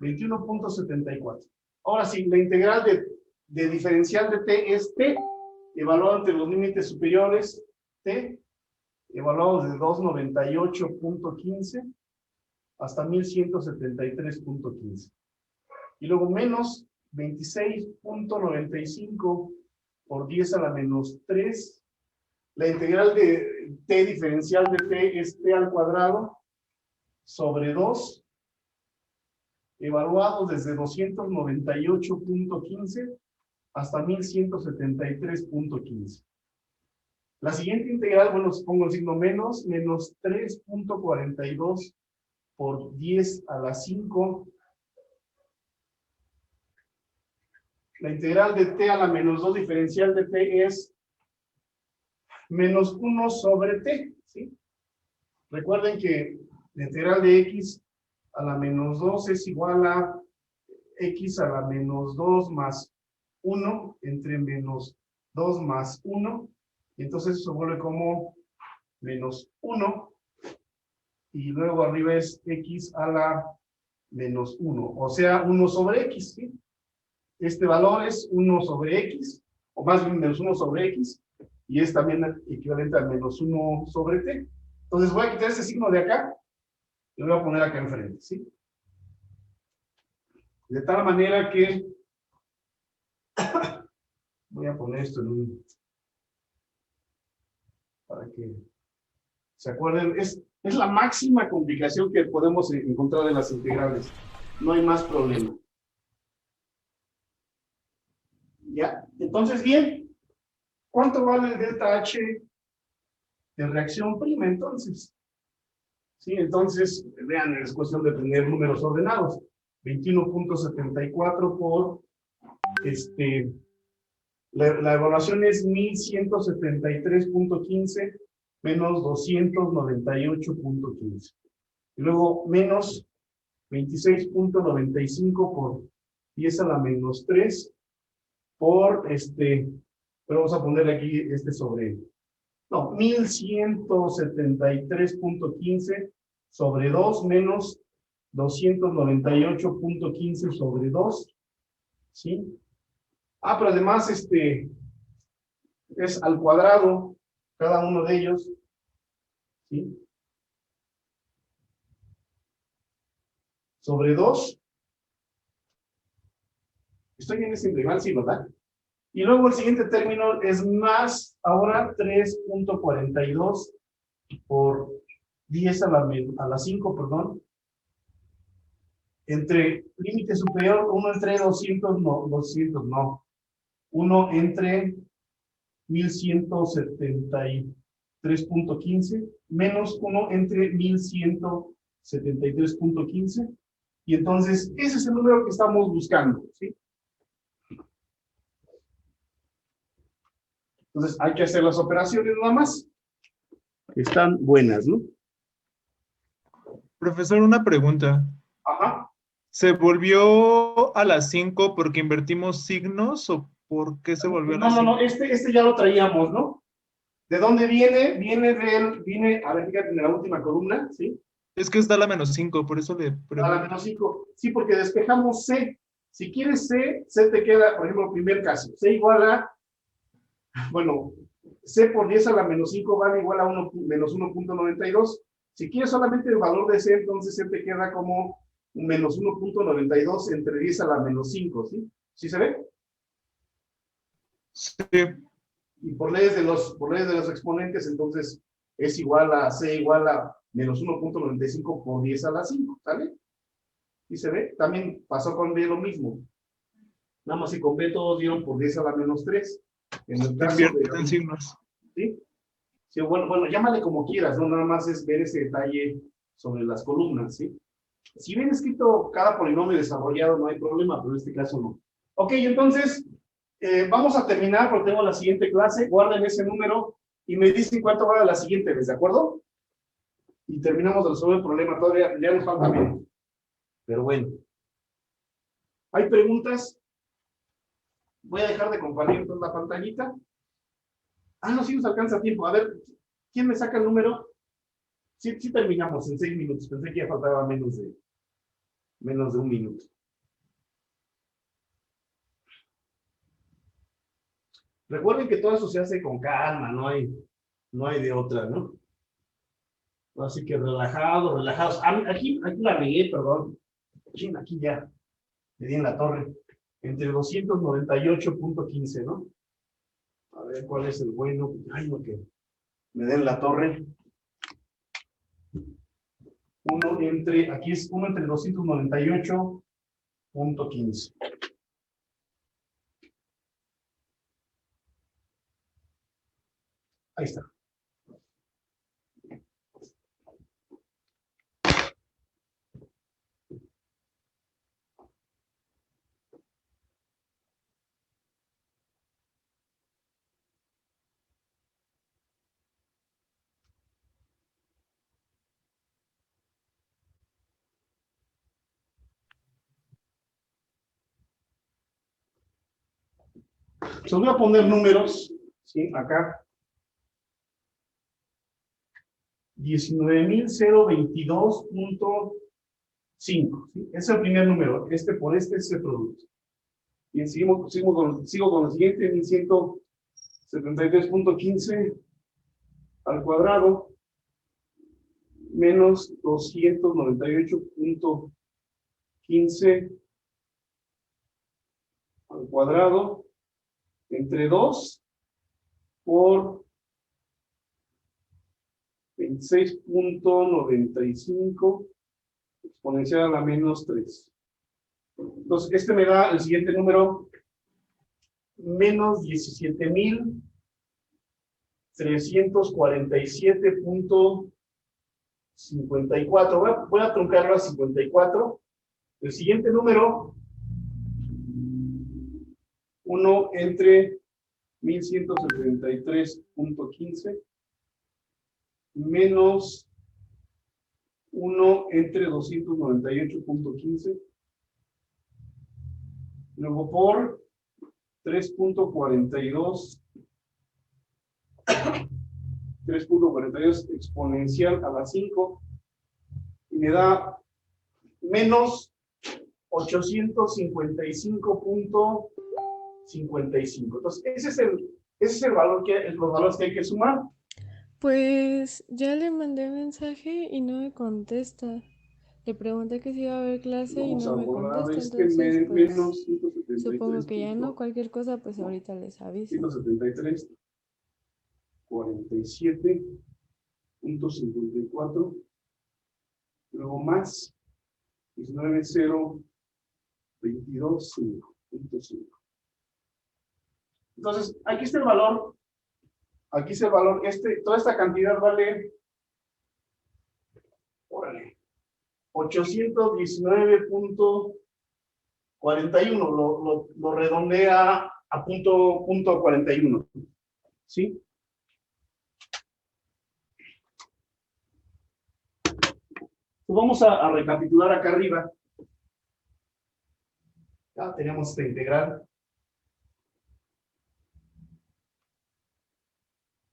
21.74. Ahora sí, la integral de diferencial de T es T, evaluado entre los límites superiores, T, evaluado desde 298.15 hasta 1173.15. Y luego menos 26.95 por 10 a la menos 3. La integral de T diferencial de T es T al cuadrado sobre 2 evaluados desde 298.15 hasta 1173.15. La siguiente integral, bueno, pongo el signo menos 3.42 por 10 a la 5. La integral de t a la menos 2 diferencial de t es menos 1 sobre t, ¿sí? Recuerden que la integral de x a la menos 2 es igual a x a la menos 2 más 1 entre menos 2 más 1. Y entonces eso se vuelve como menos 1. Y luego arriba es x a la menos 1. O sea, 1 sobre x, ¿sí? Este valor es 1 sobre x, o más bien menos 1 sobre x, y es también equivalente a menos 1 sobre t. Entonces voy a quitar ese signo de acá, y lo voy a poner acá enfrente, ¿sí? De tal manera que, voy a poner esto en un, para que se acuerden, es la máxima complicación que podemos encontrar en las integrales. No hay más problema. ¿Ya? Entonces, bien, ¿cuánto vale el delta H de reacción prima, entonces? Sí, entonces, vean, es cuestión de tener números ordenados. 21.74 por, la evaluación es 1173.15 menos 298.15. Y luego, menos 26.95 por 10 a la menos 3 por, pero vamos a ponerle aquí sobre, no, 1173.15 sobre 2 menos 298.15 sobre 2, ¿sí? Ah, pero además, es al cuadrado cada uno de ellos, ¿sí? Sobre 2. Estoy en ese integral, sí, ¿verdad? Y luego el siguiente término es más, ahora 3.42 por 10 a la 5, perdón. Entre límite superior, 1 entre 200, no, 200 no. 1 entre 1173.15 menos 1 entre 1173.15. Y entonces, ese es el número que estamos buscando, ¿sí? Entonces, hay que hacer las operaciones nada más. Están buenas, ¿no? Profesor, una pregunta. Ajá. ¿Se volvió a las 5 porque invertimos signos o por qué se volvió a las 5? No, este ya lo traíamos, ¿no? ¿De dónde viene? Viene, a ver, fíjate en la última columna, ¿sí? Es que está la menos 5, por eso le A la pregunto. menos 5. Sí, porque despejamos C. Si quieres C te queda, por ejemplo, el primer caso. C igual a, bueno, C por 10 a la menos 5 vale igual a menos 1.92. Si quieres solamente el valor de C, entonces C te queda como menos 1.92 entre 10 a la menos 5, ¿sí? ¿Sí se ve? Sí. Y por leyes de los exponentes, entonces es igual a C igual a menos 1.95 por 10 a la 5, ¿sale? ¿Sí se ve? También pasó con B lo mismo. Nada más si con B todos dieron por 10 a la menos 3. En el caso Invierte en signos. ¿sí? Sí, bueno, llámale como quieras, ¿no? Nada más es ver ese detalle sobre las columnas, ¿sí? Si viene escrito cada polinomio desarrollado, no hay problema, pero en este caso no. Ok, entonces, vamos a terminar porque tengo la siguiente clase. Guarden ese número y me dicen cuánto va a la siguiente vez, ¿de acuerdo? Y terminamos de resolver el problema. Todavía ya nos falta menos. Pero bueno. ¿Hay preguntas? Voy a dejar de compartir entonces la pantallita. Ah, no, sí nos alcanza tiempo. A ver, ¿quién me saca el número? Sí terminamos en 6 minutos. Pensé que ya faltaba menos de 1 minuto. Recuerden que todo eso se hace con calma, no hay de otra, ¿no? Así que relajados. Aquí la regué, perdón. Aquí ya. Le di en la torre. Entre 298.15, ¿no? A ver cuál es el bueno. Ay, no, que me den la torre. Aquí es 1 entre 298 10.15. Ahí está. Les voy a poner números, ¿sí? Acá. 19.022.5, ¿sí? Es el primer número. Por este es el producto. Bien, sigo con el siguiente, 1173.15 al cuadrado menos 298.15 al cuadrado entre 2 por 26.95 exponencial a la menos 3. Entonces, este me da el siguiente número, menos 17.347.54. Voy a truncarlo a 54. El siguiente número, 1 entre 1173.15 menos 1 entre 298.15, luego por 3.42 exponencial a la 5, y me da menos 855.55. Entonces, ese es el valor los valores que hay que sumar. Pues ya le mandé mensaje y no me contesta. Le pregunté que si iba a haber clase y Vamos no a me borrar contesta. Entonces, pues menos 173. supongo que ya no. Cualquier cosa, pues ahorita les aviso. 173, 47.54, luego más 19.022.5. Entonces, aquí está el valor. Aquí está el valor. Toda esta cantidad vale, órale, 819.41. Lo redondea a punto 41. ¿Sí? Pues vamos a recapitular acá arriba. Ya tenemos esta integral.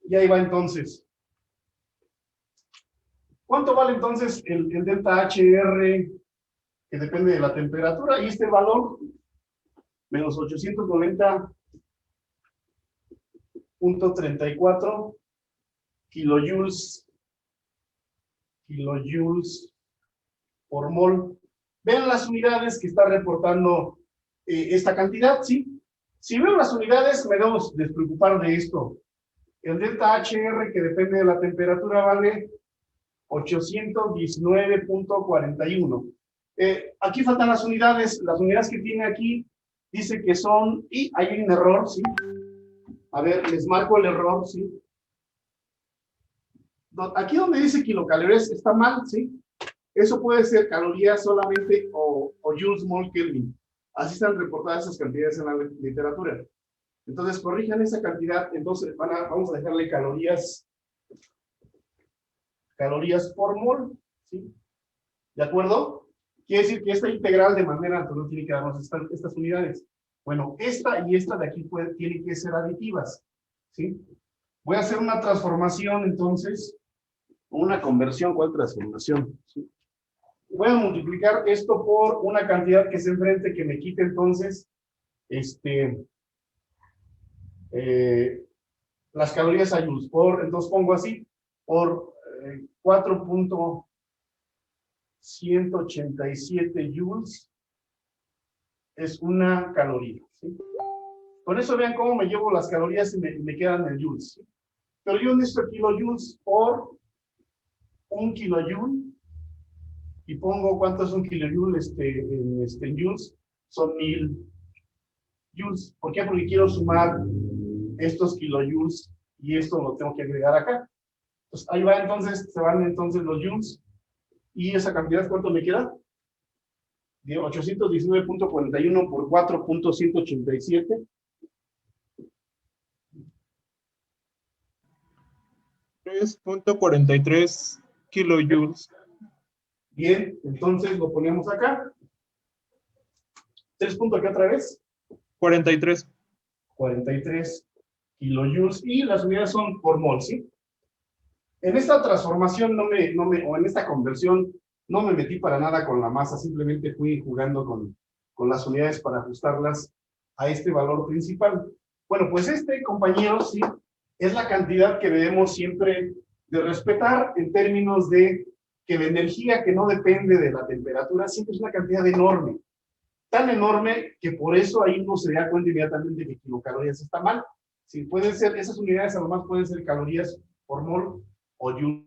Y ahí va entonces. ¿Cuánto vale entonces el delta HR que depende de la temperatura? Y este valor, menos 890.34 kilojoules por mol. Vean las unidades que está reportando esta cantidad, ¿sí? Si veo las unidades, me debo despreocupar de esto. El delta HR que depende de la temperatura vale 819.41. Aquí faltan las unidades que tiene aquí, dice que son, y hay un error, ¿sí? A ver, les marco el error, ¿sí? Aquí donde dice kilocalorías está mal, ¿sí? Eso puede ser calorías solamente o joules mol Kelvin. Así están reportadas esas cantidades en la literatura. Entonces, corrijan esa cantidad, entonces vamos a dejarle calorías por mol, ¿sí? ¿De acuerdo? Quiere decir que esta integral de manera natural tiene que darnos estas unidades. Bueno, esta y esta de aquí tienen que ser aditivas, ¿sí? Voy a hacer una transformación, entonces, una conversión. ¿Cuál transformación? ¿Sí? Voy a multiplicar esto por una cantidad que se enfrente, que me quite entonces, las calorías a joules. Entonces pongo así, por 4.187 joules es una caloría, ¿sí? Con eso vean cómo me llevo las calorías y me quedan en joules, ¿sí? Pero yo necesito kilojoules por 1 kilojoule y pongo cuánto es un kilojoule en joules, son 1000 joules. ¿Por qué? Porque quiero sumar estos kilojoules y esto lo tengo que agregar acá. Entonces, ahí va entonces, se van entonces los joules. ¿Y esa cantidad cuánto me queda? De 819.41 por 4.187. 3.43 kilojoules. Bien, entonces lo ponemos acá. 3 puntos acá otra vez. 43. 43 kilojoules. Y las unidades son por mol, ¿sí? En esta transformación o en esta conversión no me metí para nada con la masa, simplemente fui jugando con las unidades para ajustarlas a este valor principal. Bueno, pues compañeros, sí, es la cantidad que debemos siempre de respetar en términos de que la energía que no depende de la temperatura siempre es una cantidad enorme. Tan enorme que por eso ahí uno se da cuenta inmediatamente que kilocalorías está mal. Sí, pueden ser, esas unidades a lo más pueden ser calorías por mol o joule